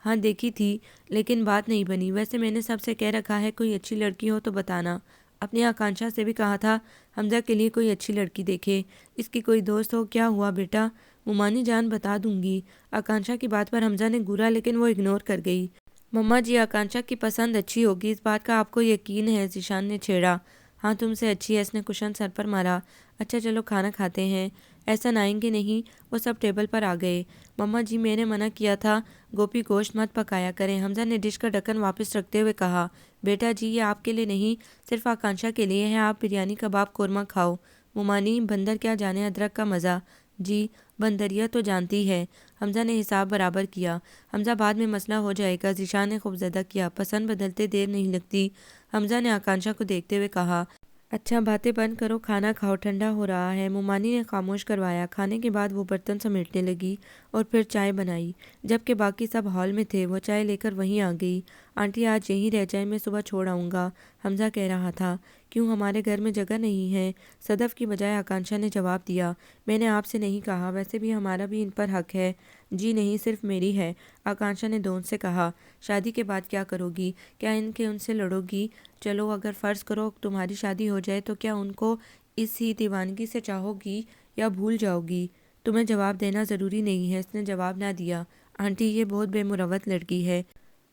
ہاں دیکھی تھی، لیکن بات نہیں بنی۔ ویسے میں نے سب سے کہہ رکھا ہے کوئی اچھی لڑکی ہو تو بتانا۔ اپنی آکانشا سے بھی کہا تھا حمزہ کے لیے کوئی اچھی لڑکی دیکھے، اس کی کوئی دوست ہو۔ کیا ہوا بیٹا؟ مومانی جان بتا دوں گی۔ آکانشا کی بات پر حمزہ نے گھورا، لیکن وہ اگنور کر گئی۔ مما جی، آکانشا کی پسند اچھی ہوگی، اس بات کا آپ کو یقین ہے؟ ذیشان نے چھیڑا۔ ہاں تم سے اچھی ہے، اس نے کشن سر پر مارا۔ اچھا چلو کھانا کھاتے ہیں۔ احسن آئیں گے نہیں؟ وہ سب ٹیبل پر آ گئے۔ مما جی میں نے منع کیا تھا گوپی گوشت مت پکایا کریں، حمزہ نے ڈش کا ڈھکن واپس رکھتے ہوئے کہا۔ بیٹا جی یہ آپ کے لیے نہیں، صرف آکانشا کے لیے ہے، آپ بریانی کباب قورمہ کھاؤ۔ مومانی بندر کیا جانے ادرک کا مزہ۔ جی بندریا تو جانتی ہے۔ حمزہ نے حساب برابر کیا۔ حمزہ بعد میں مسئلہ ہو جائے گا، ذیشان نے خوفزدہ کیا۔ پسند بدلتے دیر نہیں لگتی، حمزہ نے آکانشا کو دیکھتے ہوئے کہا۔ اچھا باتیں بند کرو، کھانا کھاؤ، ٹھنڈا ہو رہا ہے۔ مومانی نے خاموش کروایا۔ کھانے کے بعد وہ برتن سمیٹنے لگی اور پھر چائے بنائی۔ جبکہ باقی سب ہال میں تھے، وہ چائے لے کر وہیں آ گئی۔ آنٹی آج یہیں رہ جائیں، میں صبح چھوڑ آؤں گا، حمزہ کہہ رہا تھا۔ کیوں، ہمارے گھر میں جگہ نہیں ہے؟ صدف کی بجائے آکانشا نے جواب دیا۔ میں نے آپ سے نہیں کہا، ویسے بھی ہمارا بھی ان پر حق ہے۔ جی نہیں، صرف میری ہے، آکانشا نے دون سے کہا۔ شادی کے بعد کیا کرو گی؟ کیا ان سے لڑو گی؟ چلو اگر فرض کرو تمہاری شادی ہو جائے تو کیا ان کو اس ہی دیوانگی سے چاہو گی یا بھول جاؤ گی؟ تمہیں جواب دینا ضروری نہیں ہے، اس نے جواب نہ دیا۔ آنٹی یہ بہت بے مروت لڑکی ہے،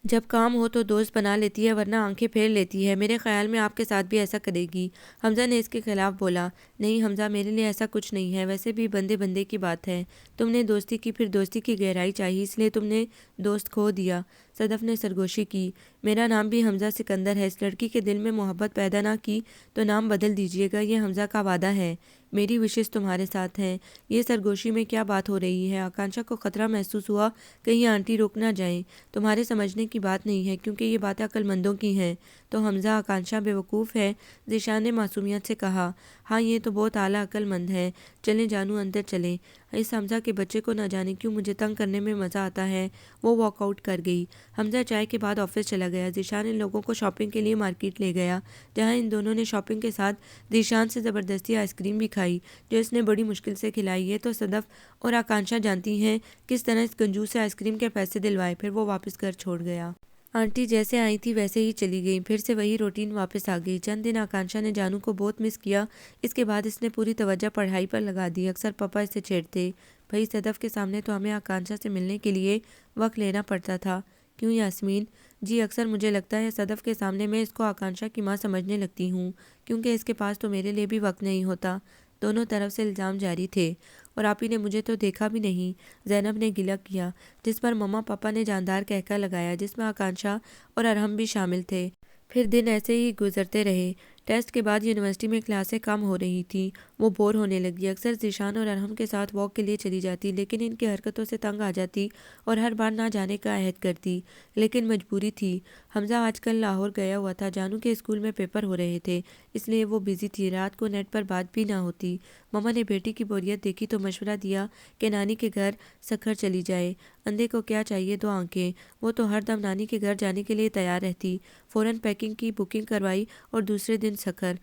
جب کام ہو تو دوست بنا لیتی ہے ورنہ آنکھیں پھیر لیتی ہے، میرے خیال میں آپ کے ساتھ بھی ایسا کرے گی۔ حمزہ نے اس کے خلاف بولا۔ نہیں حمزہ، میرے لیے ایسا کچھ نہیں ہے، ویسے بھی بندے بندے کی بات ہے، تم نے دوستی کی، پھر دوستی کی گہرائی چاہیے، اس لیے تم نے دوست کھو دیا۔ صدف نے سرگوشی کی۔ میرا نام بھی حمزہ سکندر ہے، اس لڑکی کے دل میں محبت پیدا نہ کی تو نام بدل دیجیے گا، یہ حمزہ کا وعدہ ہے، میری وشز تمہارے ساتھ ہیں۔ یہ سرگوشی میں کیا بات ہو رہی ہے؟ آکانشا کو خطرہ محسوس ہوا کہیں آنٹی روک نہ جائیں۔ تمہارے سمجھنے کی بات نہیں ہے، کیونکہ یہ باتیں عقل مندوں کی ہیں۔ تو حمزہ آکانشا بیوقوف ہے؟ ذیشان نے معصومیت سے کہا۔ ہاں یہ تو بہت اعلیٰ عقل مند ہے۔ چلیں جانو اندر چلیں، اس حمزہ کے بچے کو نہ جانے کیوں مجھے تنگ کرنے میں مزہ آتا ہے۔ وہ واک آؤٹ کر گئی۔ حمزہ چائے کے بعد آفس چلا گیا۔ ذیشان ان لوگوں کو شاپنگ کے لیے مارکیٹ لے گیا، جہاں ان دونوں نے شاپنگ کے ساتھ ذیشان سے زبردستی آئس کریم بھی کھائی، جو اس نے بڑی مشکل سے کھلائی۔ یہ تو صدف اور آکانشا جانتی ہیں کس طرح اس کنجوس سے آئس کریم کے پیسے دلوائے۔ پھر وہ واپس گھر چھوڑ گیا۔ آنٹی جیسے آئی تھی ویسے ہی چلی گئیں، پھر سے وہی روٹین واپس آ گئی۔ چند دن آکانشا نے جانو کو بہت مس کیا، اس کے بعد اس نے پوری توجہ پڑھائی پر لگا دی۔ اکثر پاپا اسے چھیڑتے، بھئی صدف کے سامنے تو ہمیں آکانشا سے ملنے کے لیے وقت لینا پڑتا تھا۔ کیوں یاسمین؟ جی اکثر مجھے لگتا ہے صدف کے سامنے میں اس کو آکانشا کی ماں سمجھنے لگتی ہوں، کیونکہ اس کے پاس تو میرے لیے بھی وقت نہیں ہوتا۔ دونوں طرف سے الزام جاری تھے۔ اور آپ ہی نے مجھے تو دیکھا بھی نہیں، زینب نے گلہ کیا، جس پر مما پاپا نے جاندار کہکا لگایا، جس میں آکانشا اور ارحم بھی شامل تھے۔ پھر دن ایسے ہی گزرتے رہے۔ ٹیسٹ کے بعد یونیورسٹی میں کلاسیں کم ہو رہی تھیں، وہ بور ہونے لگی۔ اکثر ذیشان اور ارحم کے ساتھ واک کے لیے چلی جاتی، لیکن ان کی حرکتوں سے تنگ آ جاتی اور ہر بار نہ جانے کا عہد کرتی، لیکن مجبوری تھی۔ حمزہ آج کل لاہور گیا ہوا تھا، جانو کے اسکول میں پیپر ہو رہے تھے، اس لیے وہ بزی تھی، رات کو نیٹ پر بات بھی نہ ہوتی۔ مما نے بیٹی کی بوریت دیکھی تو مشورہ دیا کہ نانی کے گھر سکھر چلی جائے۔ اندھے کو کیا چاہیے دو آنکھیں، وہ تو ہر دم نانی کے گھر جانے کے لیے تیار رہتی۔ فوراً پیکنگ کی، بکنگ کروائی اور دوسرے دن سکھر۔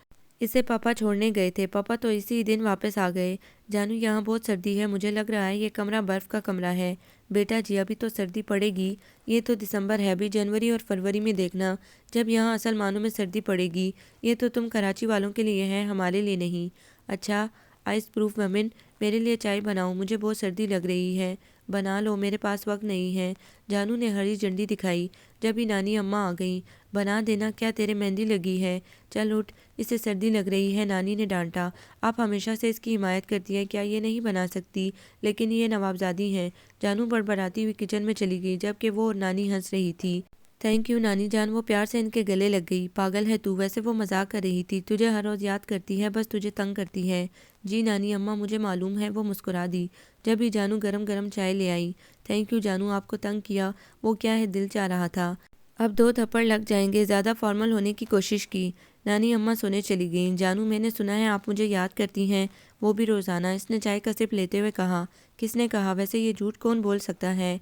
اسے پاپا چھوڑنے گئے تھے، پاپا تو اسی دن واپس آ گئے۔ جانو یہاں بہت سردی ہے، مجھے لگ رہا ہے یہ کمرہ برف کا کمرہ ہے۔ بیٹا جی ابھی تو سردی پڑے گی، یہ تو دسمبر ہے، ابھی جنوری اور فروری میں دیکھنا جب یہاں اصل معنوں میں سردی پڑے گی۔ یہ تو تم کراچی والوں کے لیے ہے، ہمارے لیے نہیں۔ اچھا آئس پروف ویمن، میرے لیے چائے بناؤ، مجھے بہت سردی لگ رہی ہے۔ بنا لو، میرے پاس وقت نہیں ہے، جانو نے ہری جھنڈی دکھائی۔ جب ہی نانی اماں آ گئیں۔ بنا دینا، کیا تیرے مہندی لگی ہے؟ چل اٹھ، اسے سردی لگ رہی ہے، نانی نے ڈانٹا۔ آپ ہمیشہ سے اس کی حمایت کرتی ہیں، کیا یہ نہیں بنا سکتی؟ لیکن یہ نوابزادی ہیں۔ جانو بڑبڑاتی ہوئی کچن میں چلی گئی، جبکہ وہ اور نانی ہنس رہی تھی۔ تھینک یو نانی جان، وہ پیار سے ان کے گلے لگ گئی۔ پاگل ہے تو، ویسے وہ مذاق کر رہی تھی، تجھے ہر روز یاد کرتی ہے، بس تجھے تنگ کرتی ہے۔ جی نانی اماں مجھے معلوم ہے، وہ مسکرا دی۔ جب ہی جانو گرم گرم چائے لے آئی۔ تھینک یو جانو، آپ کو تنگ کیا؟ وہ کیا ہے، دل چاہ رہا تھا۔ اب دو تھپڑ لگ جائیں گے، زیادہ فارمل ہونے کی کوشش کی۔ نانی اماں سونے چلی گئیں۔ جانو میں نے سنا ہے آپ مجھے یاد کرتی ہیں، وہ بھی روزانہ، اس نے چائے کا سپ لیتے ہوئے کہا۔ کس نے کہا؟ ویسے یہ جھوٹ کون بول سکتا ہے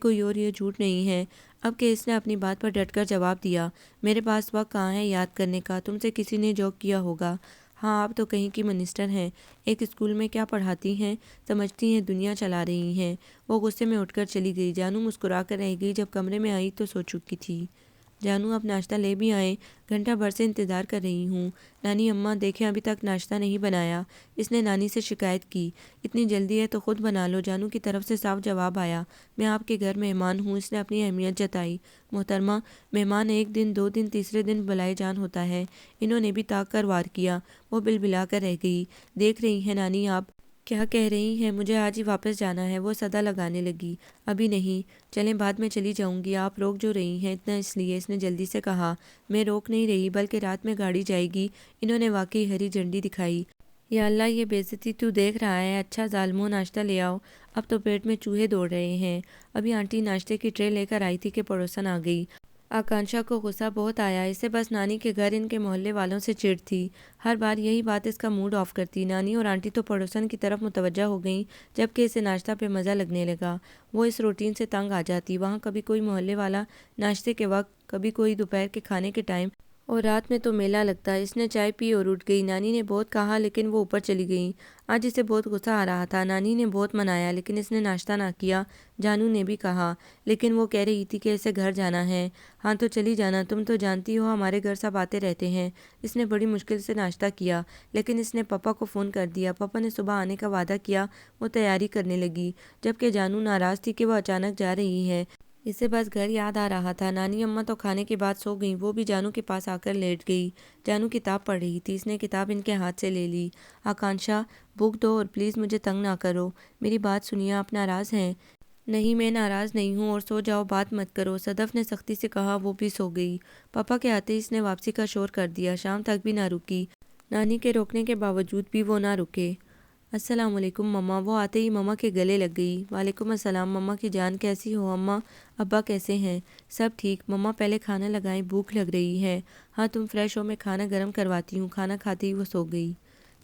کوئی اور، یہ جھوٹ نہیں ہے۔ اب کہ اس نے اپنی بات پر ڈٹ کر جواب دیا، میرے پاس وقت کہاں ہے یاد کرنے کا، تم سے کسی نے جوک کیا ہوگا۔ ہاں آپ تو کہیں کی منسٹر ہیں، ایک اسکول میں کیا پڑھاتی ہیں، سمجھتی ہیں دنیا چلا رہی ہیں۔ وہ غصے میں اٹھ کر چلی گئی۔ جانو مسکرا کر رہ گئی۔ جب کمرے میں آئی تو سو چکی تھی۔ جانو اب ناشتہ لے بھی آئے، گھنٹہ بھر سے انتظار کر رہی ہوں۔ نانی اماں دیکھیں ابھی تک ناشتہ نہیں بنایا، اس نے نانی سے شکایت کی۔ اتنی جلدی ہے تو خود بنا لو، جانو کی طرف سے صاف جواب آیا۔ میں آپ کے گھر مہمان ہوں، اس نے اپنی اہمیت جتائی۔ محترمہ، مہمان ایک دن، دو دن، تیسرے دن بلائے جان ہوتا ہے۔ انہوں نے بھی طاق کر وار کیا۔ وہ بلبلا کر رہ گئی۔ دیکھ رہی ہیں نانی آپ کیا کہہ رہی ہیں، مجھے آج ہی واپس جانا ہے، وہ صدا لگانے لگی۔ ابھی نہیں، چلیں بعد میں چلی جاؤں گی، آپ روک جو رہی ہیں اتنا اس لیے، اس نے جلدی سے کہا۔ میں روک نہیں رہی، بلکہ رات میں گاڑی جائے گی، انہوں نے واقعی ہری جھنڈی دکھائی۔ یا اللہ یہ بے عزتی تو دیکھ رہا ہے، اچھا ظالموں ناشتہ لے آؤ، اب تو پیٹ میں چوہے دوڑ رہے ہیں۔ ابھی آنٹی ناشتے کی ٹرے لے کر آئی تھی کہ پڑوسن آ گئی۔ آکانشا کو غصہ بہت آیا، اسے بس نانی کے گھر ان کے محلے والوں سے چڑ تھی، ہر بار یہی بات اس کا موڈ آف کرتی۔ نانی اور آنٹی تو پڑوسن کی طرف متوجہ ہو گئیں، جبکہ اسے ناشتہ پہ مزہ لگنے لگا۔ وہ اس روٹین سے تنگ آ جاتی، وہاں کبھی کوئی محلے والا ناشتے کے وقت، کبھی کوئی دوپہر کے کھانے کے ٹائم، اور رات میں تو میلہ لگتا۔ اس نے چائے پی اور اٹھ گئی۔ نانی نے بہت کہا لیکن وہ اوپر چلی گئیں۔ آج اسے بہت غصہ آ رہا تھا، نانی نے بہت منایا لیکن اس نے ناشتہ نہ کیا۔ جانو نے بھی کہا لیکن وہ کہہ رہی تھی کہ اسے گھر جانا ہے۔ ہاں تو چلی جانا، تم تو جانتی ہو ہمارے گھر سب آتے رہتے ہیں۔ اس نے بڑی مشکل سے ناشتہ کیا، لیکن اس نے پپا کو فون کر دیا۔ پپا نے صبح آنے کا وعدہ کیا، وہ تیاری کرنے لگی، جبکہ جانو ناراض تھی کہ وہ اچانک جا رہی ہے۔ اسے بس گھر یاد آ رہا تھا۔ نانی اماں تو کھانے کے بعد سو گئیں، وہ بھی جانو کے پاس آ کر لیٹ گئی۔ جانو کتاب پڑھ رہی تھی، اس نے کتاب ان کے ہاتھ سے لے لی۔ آکانشا بک دو اور پلیز مجھے تنگ نہ کرو، میری بات سنیے، آپ ناراض ہیں؟ نہیں میں ناراض نہیں ہوں، اور سو جاؤ، بات مت کرو، صدف نے سختی سے کہا۔ وہ بھی سو گئی۔ پپا کے آتے ہی اس نے واپسی کا شور کر دیا، شام تک بھی نہ رکی۔ نانی کے روکنے کے باوجود بھی وہ نہ رکے۔ السلام علیکم مما، وہ آتے ہی مما کے گلے لگ گئی۔ وعلیکم السلام مما کی جان، کیسی ہو اماں، ابا کیسے ہیں؟ سب ٹھیک مما، پہلے کھانا لگائیں، بھوک لگ رہی ہے۔ ہاں تم فریش ہو، میں کھانا گرم کرواتی ہوں۔ کھانا کھاتے ہی وہ سو گئی۔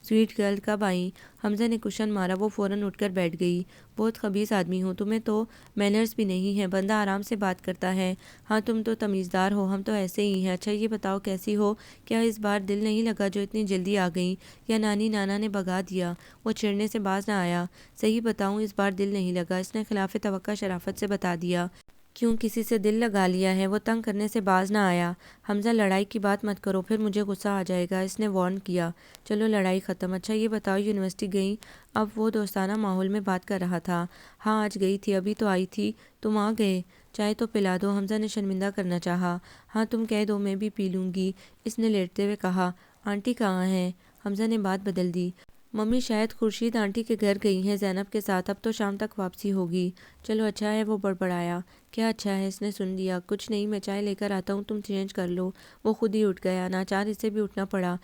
سویٹ گرل کب آئیں؟ حمزہ نے کوشچن مارا، وہ فوراً اٹھ کر بیٹھ گئی۔ بہت خبیث آدمی ہو، تمہیں تو مینرز بھی نہیں ہیں، بندہ آرام سے بات کرتا ہے۔ ہاں تم تو تمیزدار ہو، ہم تو ایسے ہی ہیں۔ اچھا یہ بتاؤ کیسی ہو، کیا اس بار دل نہیں لگا جو اتنی جلدی آ گئیں، یا نانی نانا نے بھگا دیا؟ وہ چڑھنے سے باز نہ آیا۔ صحیح بتاؤں اس بار دل نہیں لگا، اس نے خلاف توقع شرافت سے بتا دیا۔ کیوں کسی سے دل لگا لیا ہے؟ وہ تنگ کرنے سے باز نہ آیا۔ حمزہ لڑائی کی بات مت کرو، پھر مجھے غصہ آ جائے گا، اس نے وارن کیا۔ چلو لڑائی ختم۔ اچھا یہ بتاؤ یونیورسٹی گئیں؟ اب وہ دوستانہ ماحول میں بات کر رہا تھا۔ ہاں آج گئی تھی، ابھی تو آئی تھی، تم آ گئے، چائے تو پلا دو، حمزہ نے شرمندہ کرنا چاہا۔ ہاں تم کہہ دو میں بھی پی لوں گی، اس نے لیٹتے ہوئے کہا۔ آنٹی کہاں ہیں؟ حمزہ نے بات بدل دی۔ ممی شاید خورشید آنٹی کے گھر گئی ہیں زینب کے ساتھ، اب تو شام تک واپسی ہوگی۔ چلو اچھا ہے، وہ بڑبڑایا۔ کیا اچھا ہے؟ اس نے سن لیا۔ کچھ نہیں، میں چائے لے کر آتا ہوں، تم چینج کر لو۔ وہ خود ہی اٹھ گیا، ناچار اسے بھی اٹھنا پڑا۔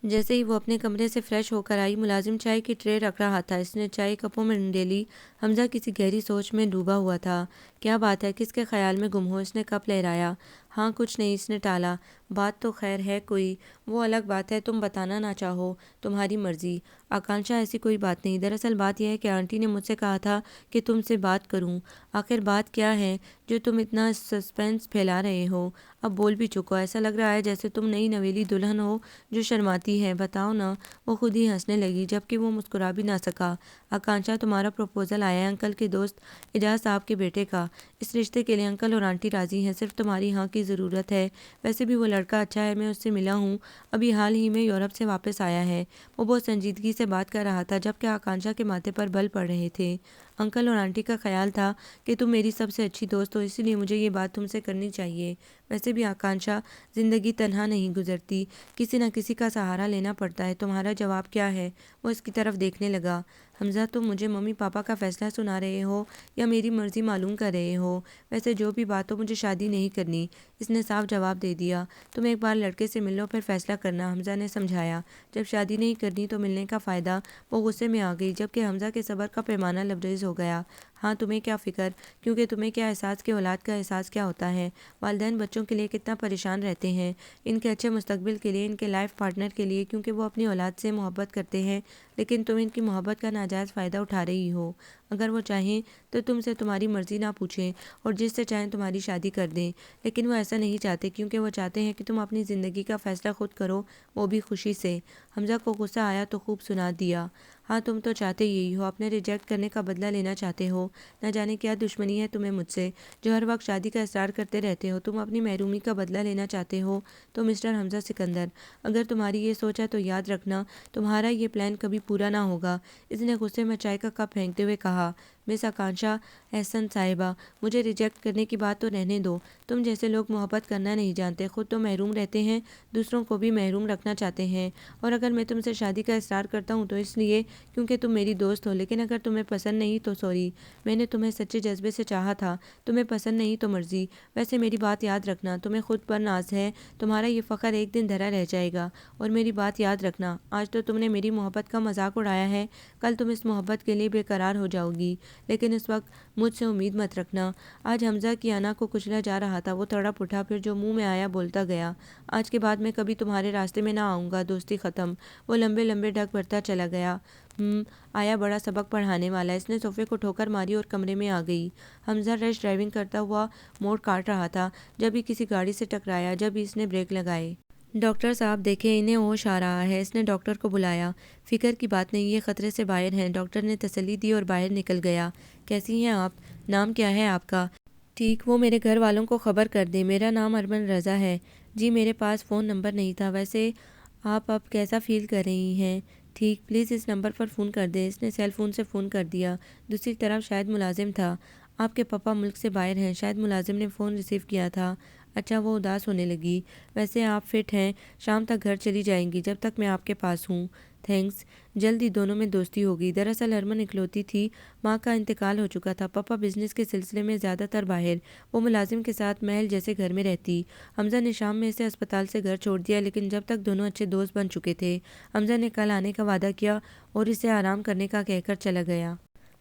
جیسے ہی وہ اپنے کمرے سے فریش ہو کر آئی، ملازم چائے کی ٹرے رکھ رہا تھا، اس نے چائے کپوں میں ڈیلی۔ حمزہ کسی گہری سوچ میں ڈوبا ہوا تھا۔ کیا بات ہے، کس کے خیال میں گم ہو؟ اس نے کپ لہرایا۔ ہاں کچھ نہیں، اس نے ٹالا۔ بات تو خیر ہے کوئی، وہ الگ بات ہے تم بتانا نہ چاہو، تمہاری مرضی۔ آکانشا ایسی کوئی بات نہیں، دراصل بات یہ ہے کہ آنٹی نے مجھ سے کہا تھا کہ تم سے بات کروں۔ آخر بات کیا ہے جو تم اتنا سسپینس پھیلا رہے ہو؟ اب بول بھی چکو، ایسا لگ رہا ہے جیسے تم نئی نویلی دلہن ہو جو شرماتی ہے، بتاؤ نا۔ وہ خود ہی ہنسنے لگی، جبکہ وہ مسکرا بھی نہ سکا۔ آکانشا تمہارا پروپوزل آیا ہے انکل کے دوست اعجاز صاحب کے بیٹے کا، اس رشتے کے لیے انکل اور آنٹی راضی ہیں، صرف تمہاری ہاں کی ضرورت ہے۔ ویسے بھی وہ لڑکا اچھا ہے، میں اس سے ملا ہوں، ابھی حال ہی میں یورپ سے واپس آیا ہے۔ وہ بہت سنجیدگی سے بات کر رہا تھا، جبکہ آکانشا کے ماتھے پر بل پڑ رہے تھے۔ انکل اور آنٹی کا خیال تھا کہ تم میری سب سے اچھی دوست ہو، اسی لیے مجھے یہ بات تم سے کرنی چاہیے۔ ویسے بھی آکانشا، زندگی تنہا نہیں گزرتی، کسی نہ کسی کا سہارا لینا پڑتا ہے، تمہارا جواب کیا ہے؟ وہ اس کی طرف دیکھنے لگا۔ حمزہ تم مجھے ممی پاپا کا فیصلہ سنا رہے ہو یا میری مرضی معلوم کر رہے ہو؟ ویسے جو بھی بات ہو مجھے شادی نہیں کرنی، اس نے صاف جواب دے دیا۔ تم ایک بار لڑکے سے مل لو پھر فیصلہ کرنا، حمزہ نے سمجھایا۔ جب شادی نہیں کرنی تو ملنے کا فائدہ؟ وہ غصے میں آ گئی، جبکہ حمزہ کے صبر کا پیمانہ لبریز ہو گیا۔ ہاں تمہیں کیا فکر، کیونکہ تمہیں کیا احساس کہ اولاد کا احساس کیا ہوتا ہے۔ والدین بچوں کے لیے کتنا پریشان رہتے ہیں، ان کے اچھے مستقبل کے لیے، ان کے لائف پارٹنر کے لیے، کیونکہ وہ اپنی اولاد سے محبت کرتے ہیں، لیکن تم ان کی محبت کا ناجائز فائدہ اٹھا رہی ہو۔ اگر وہ چاہیں تو تم سے تمہاری مرضی نہ پوچھیں اور جس سے چاہیں تمہاری شادی کر دیں، لیکن وہ ایسا نہیں چاہتے، کیونکہ وہ چاہتے ہیں کہ تم اپنی زندگی کا فیصلہ خود کرو، وہ بھی خوشی سے۔ حمزہ کو غصہ آیا تو خوب سنا دیا۔ ہاں تم تو چاہتے یہی ہو، اپنے ریجیکٹ کرنے کا بدلہ لینا چاہتے ہو۔ نہ جانے کیا دشمنی ہے تمہیں مجھ سے، جو ہر وقت شادی کا اصرار کرتے رہتے ہو۔ تم اپنی محرومی کا بدلہ لینا چاہتے ہو تو مسٹر حمزہ سکندر، اگر تمہاری یہ سوچ ہے تو یاد رکھنا تمہارا یہ پلان کبھی پورا نہ ہوگا۔ اس نے غصے میں چائے کا کپ پھینکتے ہوئے کہا۔ مس آکانشا احسن صاحبہ، مجھے ریجیکٹ کرنے کی بات تو رہنے دو۔ تم جیسے لوگ محبت کرنا نہیں جانتے، خود تو محروم رہتے ہیں، دوسروں کو بھی محروم رکھنا چاہتے ہیں۔ اور اگر میں تم سے شادی کا اصرار کرتا ہوں تو اس لیے کیونکہ تم میری دوست ہو، لیکن اگر تمہیں پسند نہیں تو سوری، میں نے تمہیں سچے جذبے سے چاہا تھا، تمہیں پسند نہیں تو مرضی۔ ویسے میری بات یاد رکھنا، تمہیں خود پر ناز ہے، تمہارا یہ فخر ایک دن دھرا رہ جائے گا۔ اور میری بات یاد رکھنا، آج تو تم نے میری محبت کا مذاق اڑایا ہے، کل تم اس محبت کے لیے بے قرار ہو جاؤ گی، لیکن اس وقت مجھ سے امید مت رکھنا۔ آج حمزہ کی انا کو کچلا جا رہا تھا، وہ تڑپ اٹھا، پھر جو منہ میں آیا بولتا گیا۔ آج کے بعد میں کبھی تمہارے راستے میں نہ آؤں گا، دوستی ختم۔ وہ لمبے لمبے ڈگ بھرتا چلا گیا۔ آیا بڑا سبق پڑھانے والا۔ اس نے صوفے کو ٹھوکر ماری اور کمرے میں آ گئی۔ حمزہ ریش ڈرائیونگ کرتا ہوا موڑ کاٹ رہا تھا، جب ہی کسی گاڑی سے ٹکرایا، جب ہی اس نے بریک لگائے۔ ڈاکٹر صاحب دیکھیں، انہیں ہوش آ رہا ہے۔ اس نے ڈاکٹر کو بلایا۔ فکر کی بات نہیں، یہ خطرے سے باہر ہیں۔ ڈاکٹر نے تسلی دی اور باہر نکل گیا۔ کیسی ہیں آپ؟ نام کیا ہے آپ کا؟ ٹھیک، وہ میرے گھر والوں کو خبر کر دیں۔ میرا نام ارمن رضا ہے۔ جی میرے پاس فون نمبر نہیں تھا۔ ویسے آپ اب کیسا فیل کر رہی ہیں؟ ٹھیک، پلیز اس نمبر پر فون کر دیں۔ اس نے سیل فون سے فون کر دیا۔ دوسری طرف شاید ملازم تھا۔ آپ کے پاپا ملک سے باہر ہیں، شاید ملازم نے فون ریسیو کیا تھا۔ اچھا، وہ اداس ہونے لگی۔ ویسے آپ فٹ ہیں، شام تک گھر چلی جائیں گی، جب تک میں آپ کے پاس ہوں۔ تھینکس۔ جلد ہی دونوں میں دوستی ہوگی۔ دراصل ارمن اکلوتی تھی، ماں کا انتقال ہو چکا تھا، پاپا بزنس کے سلسلے میں زیادہ تر باہر، وہ ملازم کے ساتھ محل جیسے گھر میں رہتی۔ حمزہ نے شام میں اسے اسپتال سے گھر چھوڑ دیا، لیکن جب تک دونوں اچھے دوست بن چکے تھے۔ حمزہ نے کل آنے کا وعدہ کیا اور اسے آرام کرنے کا کہہ کر چلا گیا۔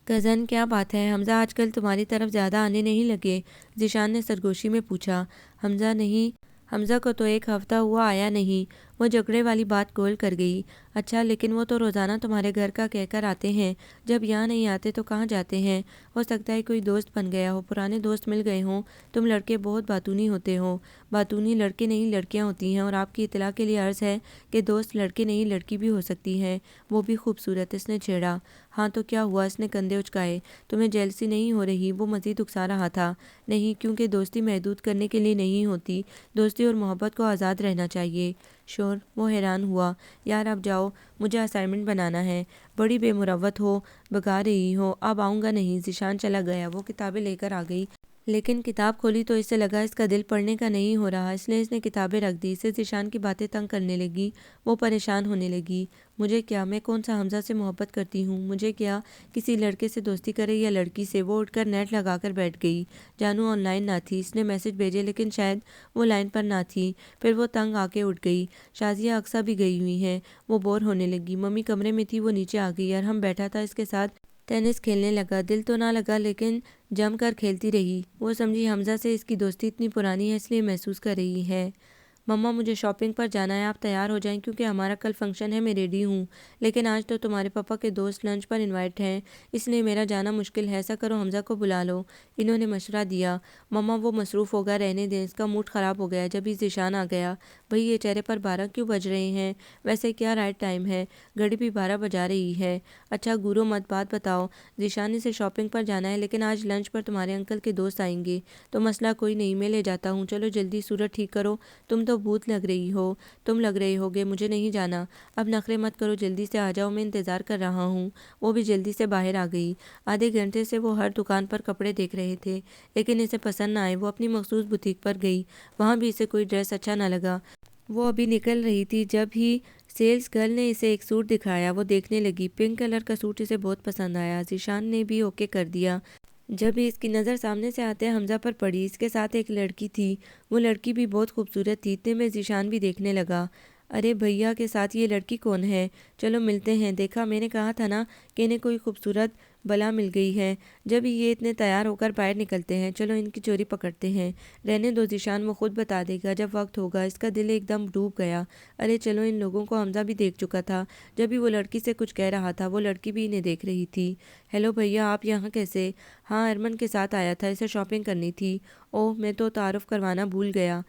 کزن کیا بات ہے، حمزہ آج کل تمہاری طرف زیادہ آنے نہیں لگے؟ ذیشان نے سرگوشی میں پوچھا۔ حمزہ نہیں، حمزہ کو تو ایک ہفتہ ہوا آیا نہیں۔ وہ جھگڑے والی بات گول کر گئی۔ اچھا، لیکن وہ تو روزانہ تمہارے گھر کا کہہ کر آتے ہیں، جب یہاں نہیں آتے تو کہاں جاتے ہیں؟ ہو سکتا ہے کوئی دوست بن گیا ہو، پرانے دوست مل گئے ہوں۔ تم لڑکے بہت باتونی ہوتے ہو۔ باتونی لڑکے نہیں لڑکیاں ہوتی ہیں، اور آپ کی اطلاع کے لیے عرض ہے کہ دوست لڑکے نہیں لڑکی بھی ہو سکتی ہے، وہ بھی خوبصورت۔ اس نے چھیڑا۔ ہاں تو کیا ہوا؟ اس نے کندھے اچکائے۔ تمہیں جیلسی نہیں ہو رہی؟ وہ مزید اکسا رہا تھا۔ نہیں، کیونکہ دوستی محدود کرنے کے لیے نہیں ہوتی، دوستی اور محبت کو آزاد رہنا چاہیے۔ شور، وہ حیران ہوا۔ یار اب جاؤ، مجھے اسائنمنٹ بنانا ہے۔ بڑی بے مروت ہو، بگا رہی ہو۔ اب آؤں گا نہیں۔ ذیشان چلا گیا۔ وہ کتابیں لے کر آ گئی، لیکن کتاب کھولی تو اسے لگا اس کا دل پڑھنے کا نہیں ہو رہا، اس لیے اس نے کتابیں رکھ دی۔ اسے ذیشان کی باتیں تنگ کرنے لگی، وہ پریشان ہونے لگی۔ مجھے کیا، میں کون سا حمزہ سے محبت کرتی ہوں؟ مجھے کیا کسی لڑکے سے دوستی کرے یا لڑکی سے؟ وہ اٹھ کر نیٹ لگا کر بیٹھ گئی۔ جانو آن لائن نہ تھی۔ اس نے میسج بھیجے، لیکن شاید وہ لائن پر نہ تھی۔ پھر وہ تنگ آ کے اٹھ گئی۔ شازیہ اقصیٰ بھی گئی ہوئی ہیں۔ وہ بور ہونے لگی۔ ممی کمرے میں تھی، وہ نیچے آ گئی۔ ارحم بیٹھا تھا، اس کے ساتھ ٹینس کھیلنے لگا۔ دل تو نہ لگا، لیکن جم کر کھیلتی رہی۔ وہ سمجھی حمزہ سے اس کی دوستی اتنی پرانی ہے، اس لیے محسوس کر رہی ہے۔ مما مجھے شاپنگ پر جانا ہے، آپ تیار ہو جائیں کیونکہ ہمارا کل فنکشن ہے۔ میں ریڈی ہوں، لیکن آج تو تمہارے پاپا کے دوست لنچ پر انوائٹ ہیں، اس لیے میرا جانا مشکل ہے۔ ایسا کرو حمزہ کو بلا لو، انہوں نے مشورہ دیا۔ مما وہ مصروف ہوگا، رہنے دیں، اس کا موڈ خراب ہو گیا۔ جب ہی ذیشان آ گیا۔ بھئی یہ چہرے پر 12 کیوں بج رہے ہیں؟ ویسے کیا رائٹ ٹائم ہے؟ گھڑی بھی 12 بجا رہی ہے۔ اچھا گورو مت، بات بتاؤ۔ ذیشان سے شاپنگ پر جانا ہے، لیکن آج لنچ پر تمہارے انکل کے دوست آئیں گے، تو مسئلہ کوئی نہیں، میں لے جاتا ہوں۔ چلو جلدی صورت ٹھیک کرو، تم تو بھوت لگ رہی ہو۔ تم لگ رہے ہوگے، مجھے نہیں جانا۔ اب نخرے مت کرو، جلدی سے آ جاؤ، میں انتظار کر رہا ہوں۔ وہ بھی جلدی سے باہر آ گئی۔ آدھے گھنٹے سے وہ ہر دکان پر کپڑے دیکھ رہے تھے، لیکن اسے پسند نہ آئے۔ وہ اپنی مخصوص بوتیک پر گئی، وہاں بھی اسے کوئی ڈریس اچھا نہ لگا۔ وہ ابھی نکل رہی تھی جب ہی سیلز گرل نے اسے ایک سوٹ دکھایا۔ وہ دیکھنے لگی، پنک کلر کا سوٹ اسے بہت پسند آیا۔ ذیشان نے بھی اوکے کر دیا۔ جب ہی اس کی نظر سامنے سے آتے حمزہ پر پڑی، اس کے ساتھ ایک لڑکی تھی، وہ لڑکی بھی بہت خوبصورت تھی۔ اتنے میں ذیشان بھی دیکھنے لگا۔ ارے بھیا کے ساتھ یہ لڑکی کون ہے؟ چلو ملتے ہیں۔ دیکھا، میں نے کہا تھا نا کہ انہیں کوئی خوبصورت بلا مل گئی ہے۔ جب ہی یہ اتنے تیار ہو کر باہر نکلتے ہیں، چلو ان کی چوری پکڑتے ہیں۔ رہنے دو ذیشان، وہ خود بتا دے گا جب وقت ہوگا۔ اس کا دل ایک دم ڈوب گیا۔ ارے چلو، ان لوگوں کو حمزہ بھی دیکھ چکا تھا۔ جب ہی وہ لڑکی سے کچھ کہہ رہا تھا، وہ لڑکی بھی انہیں دیکھ رہی تھی۔ ہیلو بھیا، آپ یہاں کیسے؟ ہاں، ارمن کے ساتھ آیا تھا، اسے شاپنگ کرنی تھی۔ اوہ، میں تو تعارف کروانا بھول گیا۔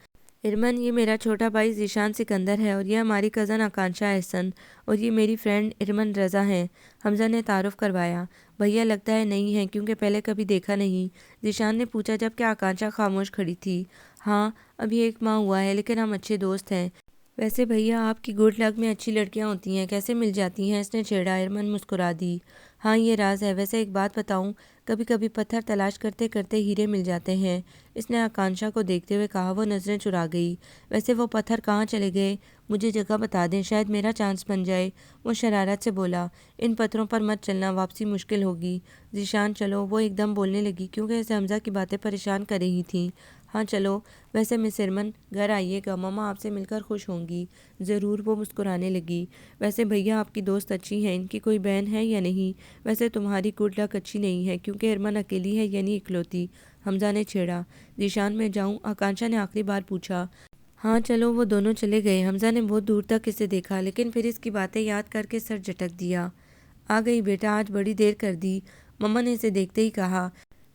ارمن، یہ میرا چھوٹا بھائی ذیشان سکندر ہے، اور یہ ہماری کزن آکانشا احسن، اور یہ میری فرینڈ ارمن رضا ہیں۔ حمزہ نے تعارف کروایا۔ بھیا لگتا ہے نہیں ہے، کیونکہ پہلے کبھی دیکھا نہیں، ذیشان نے پوچھا، جب کہ آکانشا خاموش کھڑی تھی۔ ہاں، ابھی 1 ماہ ہوا ہے، لیکن ہم اچھے دوست ہیں۔ ویسے بھیا، آپ کی گڈ لک میں اچھی لڑکیاں ہوتی ہیں، کیسے مل جاتی ہیں؟ اس نے چھیڑا۔ ارمن مسکرا دی۔ ہاں، یہ راز ہے۔ ویسے ایک بات بتاؤں، کبھی کبھی پتھر تلاش کرتے کرتے ہیرے مل جاتے ہیں۔ اس نے آکانشا کو دیکھتے ہوئے کہا۔ وہ نظریں چرا گئی۔ ویسے وہ پتھر کہاں چلے گئے؟ مجھے جگہ بتا دیں، شاید میرا چانس بن جائے۔ وہ شرارت سے بولا۔ ان پتھروں پر مت چلنا، واپسی مشکل ہوگی۔ ذیشان، چلو۔ وہ ایک دم بولنے لگی، کیونکہ اسے حمزہ کی باتیں پریشان کر رہی تھیں۔ ہاں چلو۔ ویسے مس ارمن، گھر آئیے گا، ماما آپ سے مل کر خوش ہوں گی۔ ضرور، وہ مسکرانے لگی۔ ویسے بھیا، آپ کی دوست اچھی ہیں، ان کی کوئی بہن ہے یا نہیں؟ ویسے تمہاری گڈ لک اچھی نہیں ہے، کیونکہ ارمن اکیلی ہے، یعنی اکلوتی۔ حمزہ نے چھیڑا۔ ذیشان، میں جاؤں؟ آکانشا نے آخری بار پوچھا۔ ہاں چلو۔ وہ دونوں چلے گئے۔ حمزہ نے بہت دور تک اسے دیکھا، لیکن پھر اس کی باتیں یاد کر کے سر جھٹک دیا۔ آ گئی بیٹا، آج بڑی دیر کر دی، مما نے اسے دیکھتے ہی کہا۔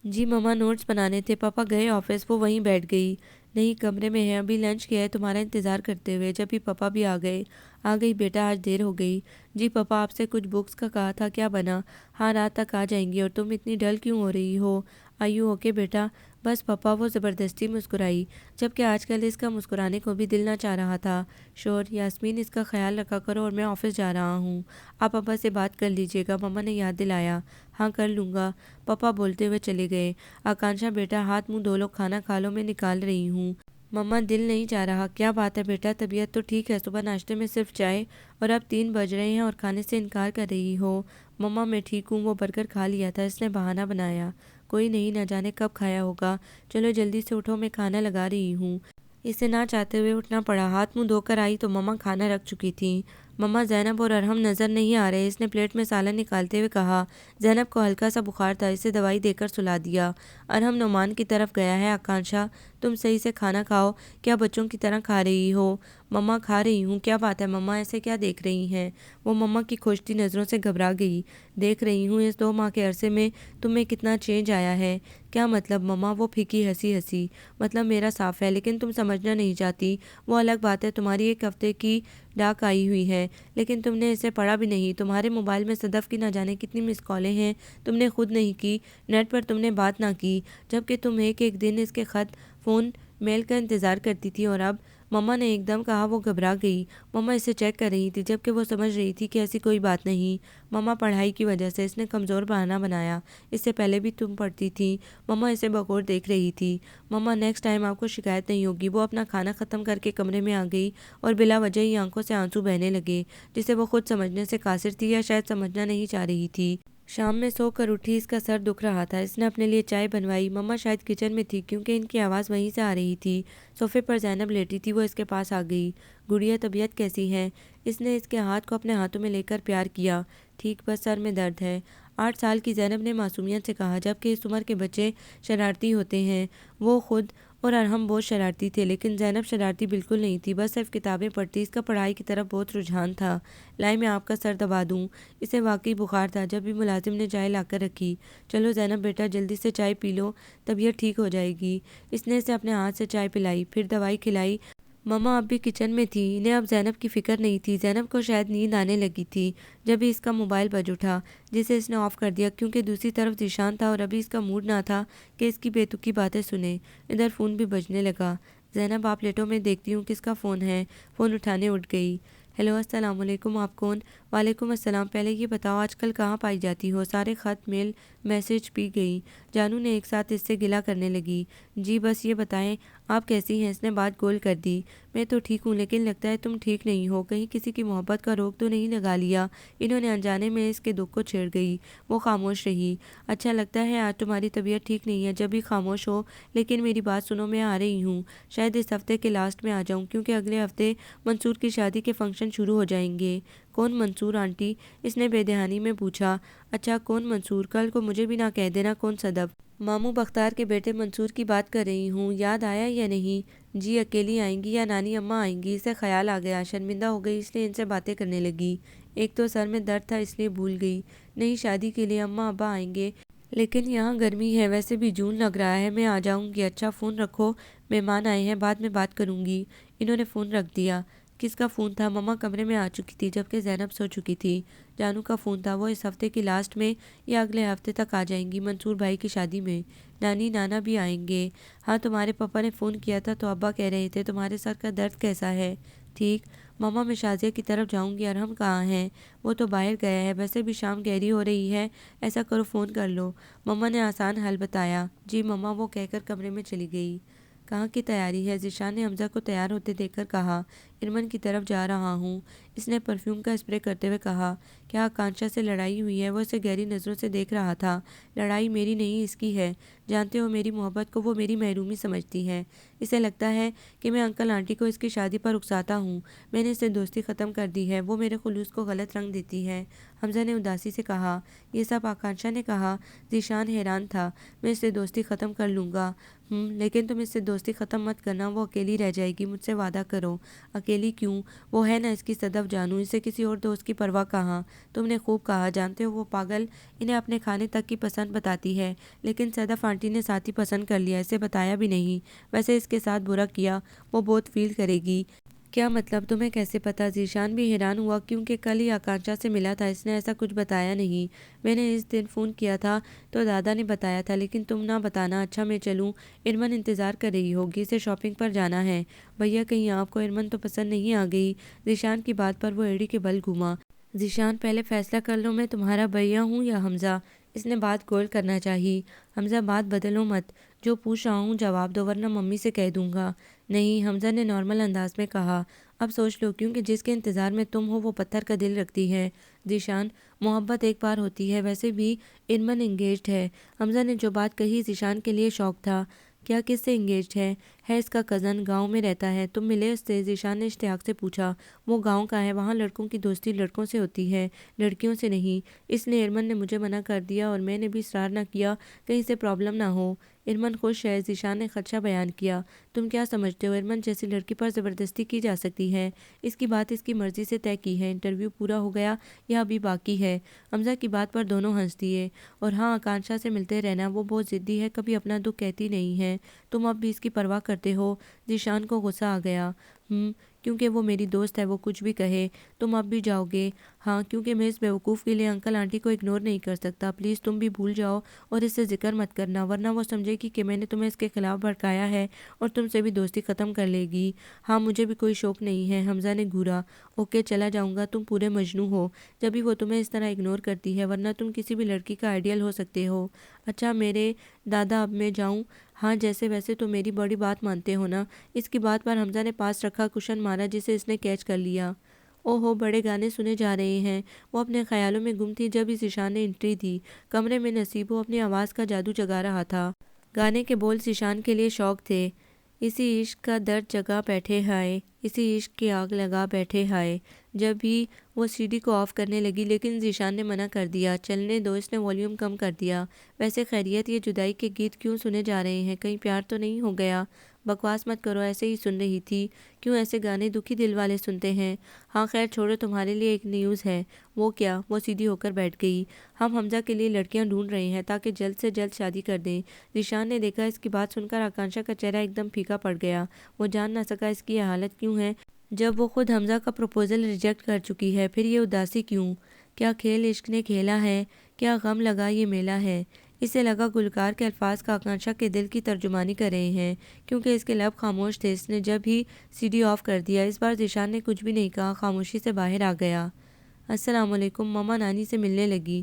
جی مما، نوٹس بنانے تھے، پاپا گئے آفس۔ وہ وہیں بیٹھ گئی۔ نہیں، کمرے میں ہے، ابھی لنچ کیا ہے تمہارا انتظار کرتے ہوئے۔ جب ہی پاپا بھی آ گئے۔ آ گئی بیٹا، آج دیر ہو گئی۔ جی پاپا، آپ سے کچھ بکس کا کہا تھا، کیا بنا؟ ہاں، رات تک آ جائیں گی۔ اور تم اتنی ڈل کیوں ہو رہی ہو؟ آئی یو اوکے بیٹا؟ بس پاپا، وہ زبردستی مسکرائی، جبکہ آج کل اس کا مسکرانے کو بھی دل نہ چاہ رہا تھا۔ شور، یاسمین، اس کا خیال رکھا کرو، اور میں آفس جا رہا ہوں، آپ ابا سے بات کر لیجیے گا، مما نے یاد دلایا۔ ہاں، کر لوں گا، پاپا بولتے ہوئے چلے گئے۔ آکانشا، بیٹا ہاتھ منہ دھو لو، کھانا کھا لو، میں نکال رہی ہوں۔ مما، دل نہیں چاہ رہا۔ کیا بات ہے بیٹا، طبیعت تو ٹھیک ہے؟ صبح ناشتے میں صرف چائے، اور اب 3 بج رہے ہیں اور کھانے سے انکار کر رہی ہو؟ مما، میں ٹھیک ہوں، وہ برگر کھا لیا تھا، اس نے بہانہ بنایا۔ کوئی نہیں، نہ جانے کب کھایا ہوگا۔ چلو جلدی سے اٹھو، میں کھانا لگا رہی ہوں۔ اسے نہ چاہتے ہوئے اٹھنا پڑا۔ ہاتھ منہ دھو کر آئی تو مما کھانا رکھ چکی تھیں۔ مما، زینب اور ارحم نظر نہیں آ رہے، اس نے پلیٹ میں سالن نکالتے ہوئے کہا۔ زینب کو ہلکا سا بخار تھا، اسے دوائی دے کر سلا دیا۔ ارحم نعمان کی طرف گیا ہے۔ آکانشا، تم صحیح سے کھانا کھاؤ، کیا بچوں کی طرح کھا رہی ہو؟ مما، کھا رہی ہوں۔ کیا بات ہے مما، ایسے کیا دیکھ رہی ہیں؟ وہ مما کی کھوجتی نظروں سے گھبرا گئی۔ دیکھ رہی ہوں اس 2 ماہ کے عرصے میں تم میں کتنا چینج آیا ہے۔ کیا مطلب مما؟ وہ پھیکی ہنسی۔ مطلب میرا صاف ہے، لیکن تم سمجھنا نہیں چاہتی۔ وہ الگ بات ہے، تمہاری 1 ہفتے کی ڈاک آئی ہوئی ہے، لیکن تم نے اسے پڑھا بھی نہیں۔ تمہارے موبائل میں صدف کی نہ جانے کتنی مس کالیں ہیں، تم نے خود نہیں کی، نیٹ پر تم نے بات نہ کی، جبکہ تم ایک دن اس کے خط، فون، میل کا انتظار کرتی تھی، اور اب؟ مما نے ایک دم کہا۔ وہ گھبرا گئی۔ مما اسے چیک کر رہی تھی، جبکہ وہ سمجھ رہی تھی کہ ایسی کوئی بات نہیں۔ مما، پڑھائی کی وجہ سے، اس نے کمزور بہانہ بنایا، اس سے پہلے بھی تم پڑھتی تھی۔ مما اسے بغور دیکھ رہی تھی۔ مما، نیکسٹ ٹائم آپ کو شکایت نہیں ہوگی۔ وہ اپنا کھانا ختم کر کے کمرے میں آ گئی، اور بلا وجہ ہی آنکھوں سے آنسو بہنے لگے، جسے وہ خود سمجھنے سے قاصر تھی، یا شاید سمجھنا نہیں چاہ رہی تھی۔ شام میں سو کر اٹھی، اس کا سر دکھ رہا تھا، اس نے اپنے لیے چائے بنوائی۔ مما شاید کچن میں تھی، کیونکہ ان کی آواز وہیں سے آ رہی تھی۔ صوفے پر زینب لیٹی تھی، وہ اس کے پاس آ گئی۔ گڑیا، طبیعت کیسی ہے؟ اس نے اس کے ہاتھ کو اپنے ہاتھوں میں لے کر پیار کیا۔ ٹھیک، بس سر میں درد ہے۔ 8 سال کی زینب نے معصومیت سے کہا، جبکہ اس عمر کے بچے شرارتی ہوتے ہیں۔ وہ خود اور ارحم بہت شرارتی تھے، لیکن زینب شرارتی بالکل نہیں تھی، بس صرف کتابیں پڑھتی۔ اس کا پڑھائی کی طرف بہت رجحان تھا۔ لائی، میں آپ کا سر دبا دوں؟ اسے واقعی بخار تھا، جب بھی ملازم نے چائے لا کر رکھی۔ چلو زینب بیٹا، جلدی سے چائے پی لو، طبیعت ٹھیک ہو جائے گی۔ اس نے اسے اپنے ہاتھ سے چائے پلائی، پھر دوائی کھلائی۔ مما اب بھی کچن میں تھی، انہیں اب زینب کی فکر نہیں تھی۔ زینب کو شاید نیند آنے لگی تھی، جب ہی اس کا موبائل بج اٹھا، جسے اس نے آف کر دیا، کیونکہ دوسری طرف ذیشان تھا، اور ابھی اس کا موڈ نہ تھا کہ اس کی بے تکی باتیں سنے۔ ادھر فون بھی بجنے لگا۔ زینب، آپ لیٹو، میں دیکھتی ہوں کس کا فون ہے۔ فون اٹھانے اٹھ گئی۔ ہیلو، السلام علیکم، آپ کون؟ وعلیکم السلام، پہلے یہ بتاؤ آج کل کہاں پائی جاتی ہو؟ سارے خط، میل، میسج پی گئی۔ جانو نے ایک ساتھ اس سے گلہ کرنے لگی۔ جی بس یہ بتائیں آپ کیسی ہیں؟ اس نے بات گول کر دی۔ میں تو ٹھیک ہوں، لیکن لگتا ہے تم ٹھیک نہیں ہو، کہیں کسی کی محبت کا روگ تو نہیں لگا لیا؟ انہوں نے انجانے میں اس کے دکھ کو چھیڑ گئی۔ وہ خاموش رہی۔ اچھا لگتا ہے آج تمہاری طبیعت ٹھیک نہیں ہے، جب بھی خاموش ہو، لیکن میری بات سنو، میں آ رہی ہوں، شاید اس ہفتے کے لاسٹ میں آ جاؤں، کیونکہ اگلے ہفتے منصور کی شادی کے فنکشن شروع ہو جائیں گے۔ کون منصور آنٹی؟ اس نے بے دہانی میں پوچھا۔ اچھا کون منصور؟ کل کو مجھے بھی نہ کہہ دینا کون صدف۔ ماموں بختار کے بیٹے منصور کی بات کر رہی ہوں، یاد آیا یا نہیں؟ جی اکیلی آئیں گی یا نانی اماں آئیں گی؟ اسے خیال آ گیا، شرمندہ ہو گئی، اس لیے ان سے باتیں کرنے لگی۔ ایک تو سر میں درد تھا اس لیے بھول گئی۔ نہیں، شادی کے لیے اماں ابا آئیں گے، لیکن یہاں گرمی ہے، ویسے بھی جون لگ رہا ہے، میں آ جاؤں گی۔ اچھا فون رکھو، مہمان آئے ہیں، بعد میں بات کروں گی۔ انہوں نے فون رکھ دیا۔ کس کا فون تھا؟ مما کمرے میں آ چکی تھی جبکہ زینب سو چکی تھی۔ جانو کا فون تھا، وہ اس ہفتے کی لاسٹ میں یا اگلے ہفتے تک آ جائیں گی منصور بھائی کی شادی میں۔ نانی نانا بھی آئیں گے؟ ہاں، تمہارے پاپا نے فون کیا تھا تو ابا کہہ رہے تھے تمہارے سر کا درد کیسا ہے؟ ٹھیک۔ مما میں شازیہ کی طرف جاؤں گی، ارحم کہاں ہیں؟ وہ تو باہر گیا ہے، ویسے بھی شام گہری ہو رہی ہے، ایسا کرو فون کر لو۔ مما نے آسان حل بتایا۔ جی مما، وہ کہہ کر کمرے میں چلی گئی۔ کہاں کی تیاری ہے؟ ذیشان نے حمزہ کو تیار ہوتے دیکھ کر کہا۔ ارمن کی طرف جا رہا ہوں، اس نے پرفیوم کا اسپرے کرتے ہوئے کہا۔ کیا آکانشا سے لڑائی ہوئی ہے؟ وہ اسے گہری نظروں سے دیکھ رہا تھا۔ لڑائی میری نہیں اس کی ہے، جانتے ہو میری محبت کو وہ میری محرومی سمجھتی ہے، اسے لگتا ہے کہ میں انکل آنٹی کو اس کی شادی پر اکساتا ہوں، میں نے اس سے دوستی ختم کر دی ہے، وہ میرے خلوص کو غلط رنگ دیتی ہے۔ حمزہ نے اداسی سے کہا۔ یہ سب آکانشا نے کہا؟ ذیشان حیران تھا۔ میں اس سے دوستی ختم کر لوں گا۔ لیکن تم اس سے دوستی ختم مت کرنا، وہ اکیلی رہ جائے گی، مجھ سے وعدہ کرو۔ اکیلی کیوں؟ وہ ہے نا اس کی صدف جانو، اسے کسی اور دوست کی پرواہ کہاں؟ تم نے خوب کہا، جانتے ہو وہ پاگل انہیں اپنے کھانے تک کی پسند بتاتی ہے، لیکن صدف آنٹی نے ساتھ ہی پسند کر لیا، اسے بتایا بھی نہیں، ویسے اس کے ساتھ برا کیا، وہ بہت فیل کرے گی۔ کیا مطلب؟ تمہیں کیسے پتا؟ ذیشان بھی حیران ہوا، کیونکہ کل ہی آکانشا سے ملا تھا، اس نے ایسا کچھ بتایا نہیں۔ میں نے اس دن فون کیا تھا تو دادا نے بتایا تھا، لیکن تم نہ بتانا۔ اچھا میں چلوں؟ ارمن انتظار کر رہی ہوگی، اسے شاپنگ پر جانا ہے۔ بھیا کہیں آپ کو ارمن تو پسند نہیں آ گئی؟ ذیشان کی بات پر وہ ایڑی کے بل گھوما۔ ذیشان پہلے فیصلہ کر لو، میں تمہارا بھیا ہوں یا حمزہ؟ اس نے بات گول کرنا چاہی۔ حمزہ بات بدلو مت، جو پوچھ رہا ہوں جواب دو ورنہ ممی سے کہہ دوں گا۔ نہیں، حمزہ نے نارمل انداز میں کہا۔ اب سوچ لو، کیونکہ جس کے انتظار میں تم ہو وہ پتھر کا دل رکھتی ہے۔ ذیشان، محبت ایک بار ہوتی ہے، ویسے بھی ارمن انگیجڈ ہے۔ حمزہ نے جو بات کہی ذیشان کے لیے شوق تھا۔ کیا کس سے انگیجڈ ہے؟ اس کا کزن، گاؤں میں رہتا ہے، تم ملے اس سے؟ ذیشان نے اشتیاق سے پوچھا۔ وہ گاؤں کا ہے، وہاں لڑکوں کی دوستی لڑکوں سے ہوتی ہے، لڑکیوں سے نہیں، اس لیے ارمن نے مجھے منع کر دیا اور میں نے بھی اصرار نہ کیا کہیں سے پرابلم نہ ہو۔ ارمن خوش ہے؟ ذیشان نے خدشہ بیان کیا۔ تم کیا سمجھتے ہو ارمن جیسی لڑکی پر زبردستی کی جا سکتی ہے؟ اس کی بات اس کی مرضی سے طے کی ہے۔ انٹرویو پورا ہو گیا یا ابھی باقی ہے؟ حمزہ کی بات پر دونوں ہنس دیے۔ اور ہاں، آکانشا سے ملتے رہنا، وہ بہت ضدی ہے، کبھی اپنا دکھ کہتی نہیں ہے، تم اب بھی اس کی پرواہ کرتے ہو؟ ذیشان کو غصہ آ گیا۔ کیونکہ وہ میری دوست ہے، وہ کچھ بھی کہے تم اب بھی جاؤ گے؟ ہاں، کیونکہ میں اس بیوقوف کے لیے انکل آنٹی کو اگنور نہیں کر سکتا، پلیز تم بھی بھول جاؤ اور اس سے ذکر مت کرنا، ورنہ وہ سمجھے گی کہ میں نے تمہیں اس کے خلاف بھڑکایا ہے اور تم سے بھی دوستی ختم کر لے گی۔ ہاں، مجھے بھی کوئی شوق نہیں ہے، حمزہ نے گھورا۔ اوکے، چلا جاؤں گا، تم پورے مجنوں ہو جبھی وہ تمہیں اس طرح اگنور کرتی ہے، ورنہ تم کسی بھی لڑکی کا آئیڈیل ہو سکتے ہو۔ اچھا میرے دادا، اب میں جاؤں؟ ہاں، جیسے ویسے تو میری بڑی بات مانتے ہو نا؟ اس کی بات پر حمزہ نے پاس رکھا کشن مارا جسے اس نے کیچ کر لیا۔ اوہو، بڑے گانے سنے جا رہے ہیں۔ وہ اپنے خیالوں میں گم تھی جب اس ذیشان نے انٹری دی۔ کمرے میں نصیبو اپنی آواز کا جادو جگا رہا تھا۔ گانے کے بول ذیشان کے لیے شوق تھے۔ اسی عشق کا درد جگا بیٹھے ہائے، اسی عشق کی آگ لگا بیٹھے ہائے۔ جب بھی وہ سی ڈی کو آف کرنے لگی لیکن ذیشان نے منع کر دیا۔ چلنے دو، اس نے والیوم کم کر دیا۔ ویسے خیریت، یہ جدائی کے گیت کیوں سنے جا رہے ہیں؟ کہیں پیار تو نہیں ہو گیا؟ بکواس مت کرو، ایسے ہی سن رہی تھی۔ کیوں ایسے گانے دکھی دل والے سنتے ہیں؟ ہاں خیر چھوڑو، تمہارے لیے ایک نیوز ہے۔ وہ کیا؟ وہ سیدھی ہو کر بیٹھ گئی۔ ہم حمزہ کے لیے لڑکیاں ڈھونڈ رہے ہیں تاکہ جلد سے جلد شادی کر دیں۔ ذیشان نے دیکھا اس کی بات سن کر آکانشا کا چہرہ ایک دم پھیکا پڑ گیا۔ وہ جان نہ سکا اس کی یہ حالت کیوں ہے جب وہ خود حمزہ کا پروپوزل ریجیکٹ کر چکی ہے، پھر یہ اداسی کیوں؟ کیا کھیل عشق نے کھیلا ہے؟ کیا غم لگا یہ میلہ ہے؟ اسے لگا گلوکار کے الفاظ کا آکانشا کے دل کی ترجمانی کر رہے ہیں، کیونکہ اس کے لب خاموش تھے۔ اس نے جب ہی سی ڈی آف کر دیا۔ اس بار ذیشان نے کچھ بھی نہیں کہا، خاموشی سے باہر آ گیا۔ السلام علیکم، ماما نانی سے ملنے لگی۔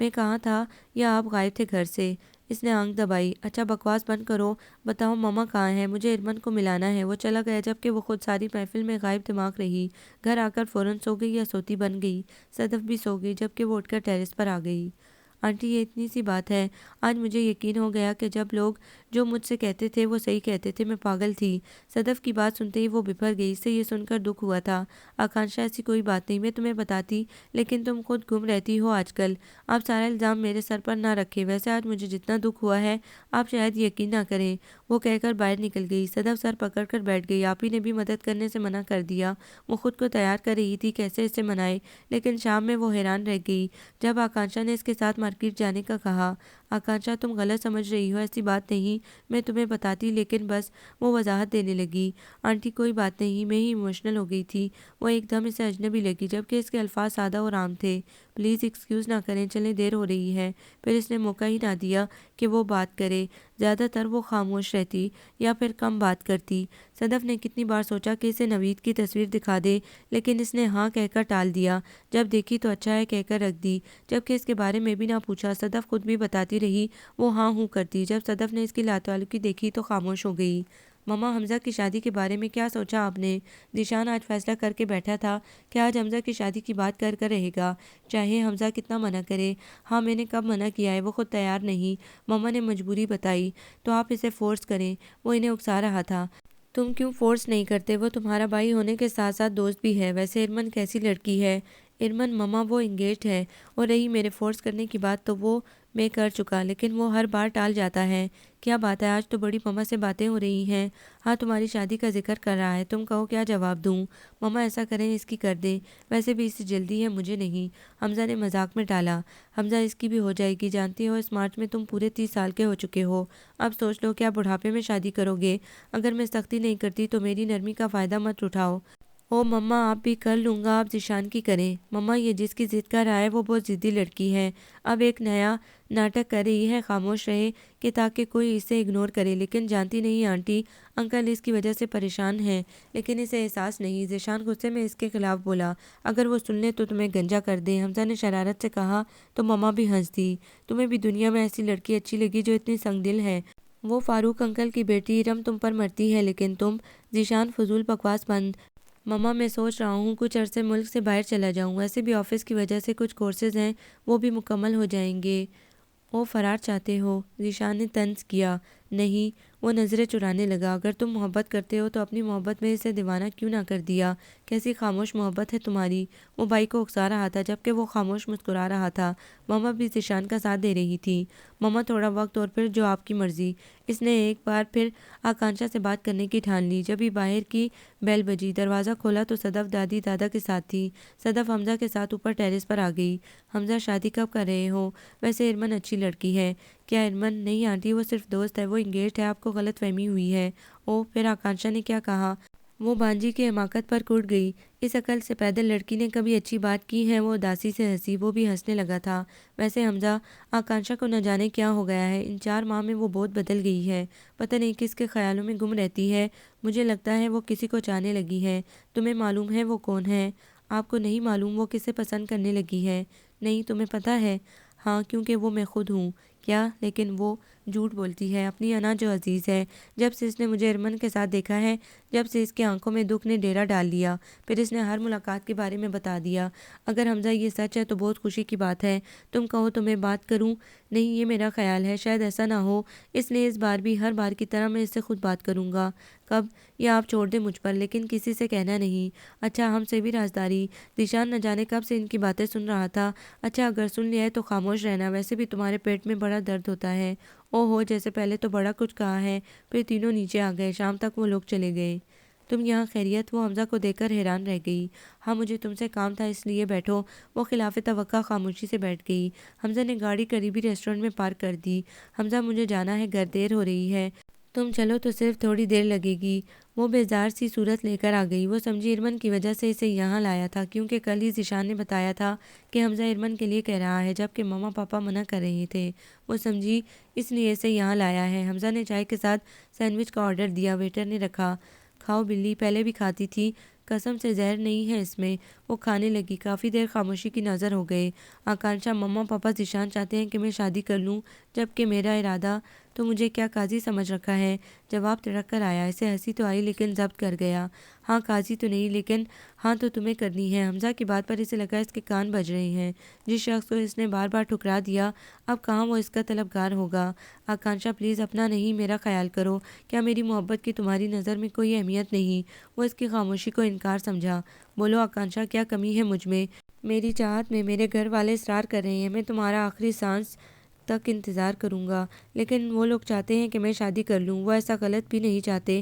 میں کہاں تھا یا آپ غائب تھے گھر سے؟ اس نے آنکھ دبائی۔ اچھا بکواس بند کرو، بتاؤ ماما کہاں ہے؟ مجھے ارمن کو ملانا ہے۔ وہ چلا گیا جبکہ وہ خود ساری محفل میں غائب دماغ رہی۔ گھر آ کر فوراً سو گئی یا سوتی بن گئی۔ صدف بھی سو گئی جبکہ وہ اٹھ کر ٹیرس پر آ گئی۔ آنٹی یہ اتنی سی بات ہے، آج مجھے یقین ہو گیا کہ جب لوگ جو مجھ سے کہتے تھے وہ صحیح کہتے تھے، میں پاگل تھی۔ صدف کی بات سنتے ہی وہ بپھر گئی، اسے یہ سن کر دکھ ہوا تھا۔ آکانشا ایسی کوئی بات نہیں، میں تمہیں بتاتی، لیکن تم خود گم رہتی ہو آج کل۔ آپ سارا الزام میرے سر پر نہ رکھے، ویسے آج مجھے جتنا دکھ ہوا ہے آپ شاید یقین نہ کریں۔ وہ کہہ کر باہر نکل گئی۔ صدف سر پکڑ کر بیٹھ گئی۔ آپی نے بھی مدد کرنے سے منع کر دیا۔ وہ خود کو تیار کر رہی تھی کیسے اسے منائے، لیکن شام میں وہ حیران رہ گئی جب آکانشا نے اس کے ساتھ مارکیٹ جانے کا کہا۔ آکانشا تم غلط سمجھ رہی ہو، ایسی بات نہیں، میں تمہیں بتاتی، لیکن بس وہ وضاحت دینے لگی۔ آنٹی کوئی بات نہیں، میں ہی ایموشنل ہو گئی تھی۔ وہ ایک دم اسے اجنبی لگی جبکہ اس کے الفاظ سادہ اور عام تھے۔ پلیز ایکسکیوز نہ کریں، چلیں دیر ہو رہی ہے۔ پھر اس نے موقع ہی نہ دیا کہ وہ بات کرے۔ زیادہ تر وہ خاموش رہتی یا پھر کم بات کرتی۔ صدف نے کتنی بار سوچا کہ اسے نوید کی تصویر دکھا دے، لیکن اس نے ہاں کہہ کر ٹال دیا۔ جب دیکھی تو اچھا ہے کہہ کر رکھ دی، جبکہ اس کے بارے میں بھی نہ پوچھا۔ صدف خود بھی بتاتی رہی، وہ ہاں ہوں کرتی۔ جب صدف نے اس کی لاتعلقی دیکھی تو خاموش ہو گئی۔ ماما حمزہ کی شادی کے بارے میں کیا سوچا آپ نے؟ ذیشان آج فیصلہ کر کے بیٹھا تھا کہ آج حمزہ کی شادی کی بات کر کر رہے گا، چاہے حمزہ کتنا منع کرے۔ ہاں میں نے کب منع کیا ہے، وہ خود تیار نہیں، ماما نے مجبوری بتائی تو آپ اسے فورس کریں، وہ انہیں اکسا رہا تھا۔ تم کیوں فورس نہیں کرتے؟ وہ تمہارا بھائی ہونے کے ساتھ ساتھ دوست بھی ہے۔ ویسے ارمن کیسی لڑکی ہے؟ ارمن ماما وہ انگیجڈ ہے، اور رہی میرے فورس کرنے کی بات تو وہ میں کر چکا، لیکن وہ ہر بار ٹال جاتا ہے۔ کیا بات ہے، آج تو بڑی ماما سے باتیں ہو رہی ہیں۔ ہاں تمہاری شادی کا ذکر کر رہا ہے، تم کہو کیا جواب دوں؟ ماما ایسا کریں اس کی کر دیں، ویسے بھی اس سے جلدی ہے مجھے نہیں، حمزہ نے مذاق میں ٹالا۔ حمزہ اس کی بھی ہو جائے گی، جانتی ہو اس مارچ میں تم پورے 30 سال کے ہو چکے ہو۔ اب سوچ لو کیا بڑھاپے میں شادی کرو گے؟ اگر میں سختی نہیں کرتی تو میری نرمی کا فائدہ مت اٹھاؤ۔ او مما آپ بھی کر لوں گا، آپ ذیشان کی کریں۔ مما یہ جس کی ضد کر رہا ہے وہ بہت ضدی لڑکی ہے، اب ایک نیا ناٹک کر رہی ہے، خاموش رہے کہ تاکہ کوئی اسے اگنور کرے، لیکن جانتی نہیں آنٹی، انکل اس کی وجہ سے پریشان ہیں، لیکن اسے احساس نہیں۔ ذیشان غصے میں اس کے خلاف بولا، اگر وہ سن لے تو تمہیں گنجا کر دیں۔ حمزہ نے شرارت سے کہا تو مما بھی ہنس دی۔ تمہیں بھی دنیا میں ایسی لڑکی اچھی لگی جو اتنی سنگ دل ہے؟ وہ فاروق انکل کی بیٹی ارم تم پر مرتی ہے، لیکن تم؟ ذیشان فضول بکواس بند۔ مما میں سوچ رہا ہوں کچھ عرصے ملک سے باہر چلا جاؤں، ویسے بھی آفس کی وجہ سے کچھ کورسز ہیں وہ بھی مکمل ہو جائیں گے۔ او فرار چاہتے ہو؟ ذیشان نے طنز کیا۔ نہیں، وہ نظریں چرانے لگا، اگر تم محبت کرتے ہو تو اپنی محبت میں اسے دیوانہ کیوں نہ کر دیا؟ کیسی خاموش محبت ہے تمہاری؟ وہ بھائی کو اکسا رہا تھا جبکہ وہ خاموش مسکرا رہا تھا۔ مما بھی ذیشان کا ساتھ دے رہی تھی۔ مما تھوڑا وقت اور پھر جو آپ کی مرضی۔ اس نے ایک بار پھر آکانشا سے بات کرنے کی ٹھان لی۔ جب ہی باہر کی بیل بجی، دروازہ کھولا تو صدف دادی دادا کے ساتھ تھی۔ صدف حمزہ کے ساتھ اوپر ٹیرس پر آ گئی۔ حمزہ شادی کب کر رہے ہو؟ ویسے ارمن اچھی لڑکی ہے۔ کیا ارمن؟ نہیں آنٹی وہ صرف دوست ہے، وہ انگیجڈ ہے، آپ کو غلط فہمی ہوئی ہے۔ او پھر آکانشا نے کیا کہا؟ وہ بانجی کی حماقت پر کٹ گئی۔ اس عقل سے پیدل لڑکی نے کبھی اچھی بات کی ہے؟ وہ اداسی سے ہنسی، وہ بھی ہنسنے لگا تھا۔ ویسے حمزہ، آکانشا کو نہ جانے کیا ہو گیا ہے، ان 4 ماہ میں وہ بہت بدل گئی ہے، پتہ نہیں کس کے خیالوں میں گم رہتی ہے، مجھے لگتا ہے وہ کسی کو چاہنے لگی ہے۔ تمہیں معلوم ہے وہ کون ہے؟ آپ کو نہیں معلوم وہ کسے پسند کرنے لگی ہے؟ نہیں، تمہیں پتہ ہے؟ ہاں کیونکہ وہ میں خود ہوں۔ کیا؟ لیکن وہ جھوٹ بولتی ہے، اپنی انا جو عزیز ہے۔ جب سے اس نے مجھے ارمن کے ساتھ دیکھا ہے، جب سے اس کی آنکھوں میں دکھ نے ڈیرا ڈال لیا، پھر اس نے ہر ملاقات کے بارے میں بتا دیا۔ اگر حمزہ یہ سچ ہے تو بہت خوشی کی بات ہے، تم کہو تو میں بات کروں؟ نہیں، یہ میرا خیال ہے، شاید ایسا نہ ہو، اس لیے اس بار بھی ہر بار کی طرح میں اس سے خود بات کروں گا۔ کب؟ یا آپ چھوڑ دیں مجھ پر، لیکن کسی سے کہنا نہیں۔ اچھا ہم سے بھی رازداری؟ ذیشان نہ جانے کب سے ان کی باتیں سن رہا تھا۔ اچھا اگر سن لیا ہے تو خاموش رہنا، ویسے بھی تمہارے پیٹ میں بڑا درد ہوتا ہے۔ او ہو، جیسے پہلے تو بڑا کچھ کہا ہے، پھر تینوں نیچے آ گئے، شام تک وہ لوگ چلے گئے۔ تم یہاں خیریت؟ وہ حمزہ کو دیکھ کر حیران رہ گئی۔ ہاں مجھے تم سے کام تھا اس لیے بیٹھو۔ وہ خلاف توقع خاموشی سے بیٹھ گئی۔ حمزہ نے گاڑی قریبی ریسٹورنٹ میں پارک کر دی۔ حمزہ مجھے جانا ہے گھر، دیر ہو رہی ہے۔ تم چلو تو صرف تھوڑی دیر لگے گی۔ وہ بیزار سی صورت لے کر آ گئی۔ وہ سمجھی ارمن کی وجہ سے اسے یہاں لایا تھا، کیونکہ کل ہی ذیشان نے بتایا تھا کہ حمزہ ارمن کے لیے کہہ رہا ہے، جبکہ ماما پاپا منع کر رہے تھے۔ وہ سمجھی اس لیے اسے یہاں لایا ہے۔ حمزہ نے چائے کے ساتھ سینڈوچ کا آرڈر دیا، ویٹر نے رکھا۔ کھاؤ بلی، پہلے بھی کھاتی تھی، قسم سے زہر نہیں ہے اس میں۔ وہ کھانے لگی۔ کافی دیر خاموشی کی نظر ہو گئے۔ آکانشا، مما پاپا ذیشان چاہتے ہیں کہ میں شادی کر لوں، جبکہ میرا ارادہ تو مجھے کیا قاضی سمجھ رکھا ہے؟ جواب تڑک کر آیا۔ اسے ہنسی تو آئی لیکن ضبط کر گیا۔ ہاں قاضی تو نہیں، لیکن ہاں تو تمہیں کرنی ہے۔ حمزہ کی بات پر اسے لگا اس کے کان بج رہے ہیں۔ جس شخص کو اس نے بار بار ٹھکرا دیا، اب کہاں وہ اس کا طلبگار ہوگا؟ آکانشا پلیز اپنا نہیں میرا خیال کرو۔ کیا میری محبت کی تمہاری نظر میں کوئی اہمیت نہیں؟ وہ اس کی خاموشی کو انکار سمجھا۔ بولو آکانشا، کیا کمی ہے مجھ میں؟ میری چاہت میں میرے گھر والے اصرار کر رہے ہیں۔ میں تمہارا آخری سانس تک انتظار کروں گا، لیکن وہ لوگ چاہتے ہیں کہ میں شادی کر لوں۔ وہ ایسا غلط بھی نہیں چاہتے،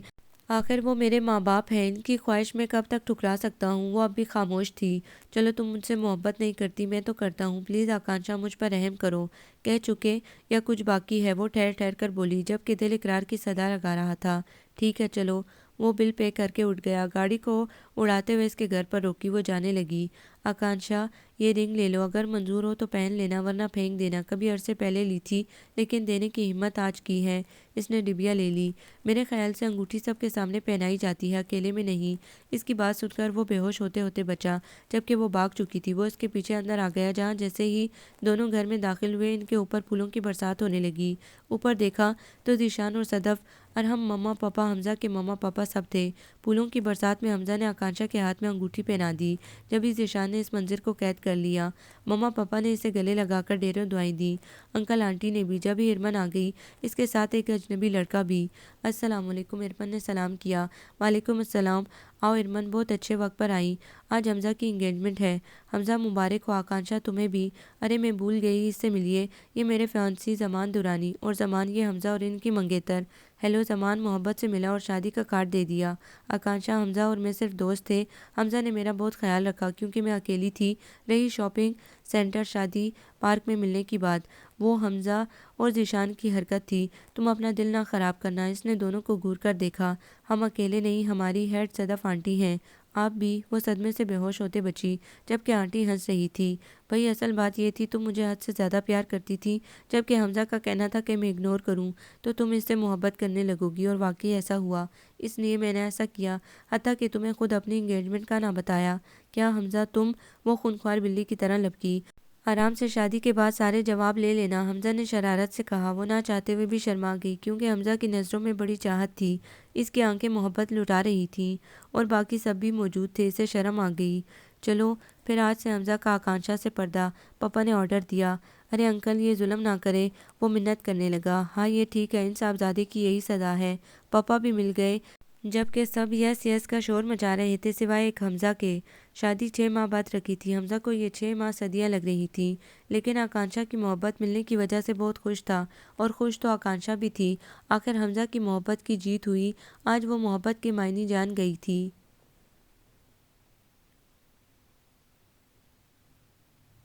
آخر وہ میرے ماں باپ ہیں۔ ان کی خواہش میں کب تک ٹھکرا سکتا ہوں؟ وہ اب بھی خاموش تھی۔ چلو تم مجھ سے محبت نہیں کرتی، میں تو کرتا ہوں، پلیز آکانشا مجھ پر رحم کرو۔ کہہ چکے یا کچھ باقی ہے؟ وہ ٹھہر ٹھہر کر بولی، جبکہ دل اقرار کی صدا لگا رہا تھا۔ ٹھیک ہے چلو۔ وہ بل پے کر کے اٹھ گیا۔ گاڑی کو اڑاتے ہوئے اس کے گھر پر روکی۔ وہ جانے لگی۔ آکانشا، یہ رنگ لے لو، اگر منظور ہو تو پہن لینا، ورنہ پھینک دینا۔ کبھی عرصے پہلے لی تھی، لیکن دینے کی ہمت آج کی ہے۔ اس نے ڈبیا لے لی۔ میرے خیال سے انگوٹھی سب کے سامنے پہنائی جاتی ہے، اکیلے میں نہیں۔ اس کی بات سن کر وہ بے ہوش ہوتے ہوتے بچا، جبکہ وہ بھاگ چکی تھی۔ وہ اس کے پیچھے اندر آ گیا، جہاں جیسے ہی دونوں گھر میں داخل ہوئے ان کے اوپر پھولوں کی برسات ہونے لگی۔ اوپر دیکھا تو ذیشان اور صدف، ارحم مما پاپا، حمزہ کے مما پاپا سب تھے۔ پھولوں کی برسات میں حمزہ نے آکانشا کے ہاتھ میں انگوٹھی پہنا دی۔ جب ہی ذیشان نے اس منظر کو قید کر لیا۔ مما پاپا نے اسے گلے لگا کر ڈھیروں دعائیں دی، انکل آنٹی نے بھی۔ جب ہی ارمن آ گئی، اس کے ساتھ ایک اجنبی لڑکا بھی۔ السلام علیکم، ارمن نے سلام کیا۔ وعلیکم السلام۔ آؤ ارمن، بہت اچھے وقت پر آئی۔ آج حمزہ کی انگیجمنٹ ہے۔ حمزہ مبارک ہو۔ آکانشا تمہیں بھی۔ ارے میں بھول گئی، اس سے ملیے، یہ میرے فیانسی زمان دورانی، اور زمان یہ حمزہ اور ان کی منگیتر۔ ہیلو زمان محبت سے ملا اور شادی کا کارڈ دے دیا۔ آکانشا، حمزہ اور میں صرف دوست تھے۔ حمزہ نے میرا بہت خیال رکھا کیونکہ میں اکیلی تھی۔ رہی شاپنگ سینٹر شادی پارک میں ملنے کی بات، وہ حمزہ اور ذیشان کی حرکت تھی۔ تم اپنا دل نہ خراب کرنا۔ اس نے دونوں کو گھور کر دیکھا۔ ہم اکیلے نہیں، ہماری ہیڈ صدف آنٹی ہیں۔ آپ بھی؟ وہ صدمے سے بے ہوش ہوتے بچی، جبکہ آنٹی ہنس رہی تھی۔ بھئی اصل بات یہ تھی تم مجھے حد سے زیادہ پیار کرتی تھی، جبکہ حمزہ کا کہنا تھا کہ میں اگنور کروں تو تم اس سے محبت کرنے لگو گی، اور واقعی ایسا ہوا۔ اس لیے میں نے ایسا کیا، حتیٰ کہ تمہیں خود اپنی انگیجمنٹ کا نہ بتایا۔ کیا حمزہ تم؟ وہ خونخوار بلی کی طرح لپکی۔ آرام سے، شادی کے بعد سارے جواب لے لینا، حمزہ نے شرارت سے کہا۔ وہ نہ چاہتے ہوئے بھی شرما گئی، کیونکہ حمزہ کی نظروں میں بڑی چاہت تھی۔ اس کی آنکھیں محبت لٹا رہی تھیں، اور باقی سب بھی موجود تھے۔ اسے شرم آ گئی۔ چلو پھر آج سے حمزہ کا آکانشا سے پردہ، پاپا نے آرڈر دیا۔ ارے انکل یہ ظلم نہ کرے، وہ منت کرنے لگا۔ ہاں یہ ٹھیک ہے، ان صاحبزادے کی یہی سزا ہے۔ پاپا بھی مل گئے، جبکہ سب یس یس کا شور مچا رہے تھے سوائے ایک حمزہ کے۔ شادی 6 ماہ بعد رکھی تھی۔ حمزہ کو یہ 6 ماہ صدیاں لگ رہی تھیں، لیکن آکانشا کی محبت ملنے کی وجہ سے بہت خوش تھا، اور خوش تو آکانشا بھی تھی۔ آخر حمزہ کی محبت کی جیت ہوئی۔ آج وہ محبت کے معنی جان گئی تھی۔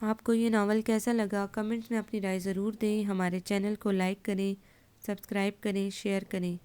آپ کو یہ ناول کیسا لگا؟ کمنٹس میں اپنی رائے ضرور دیں۔ ہمارے چینل کو لائک کریں، سبسکرائب کریں، شیئر کریں۔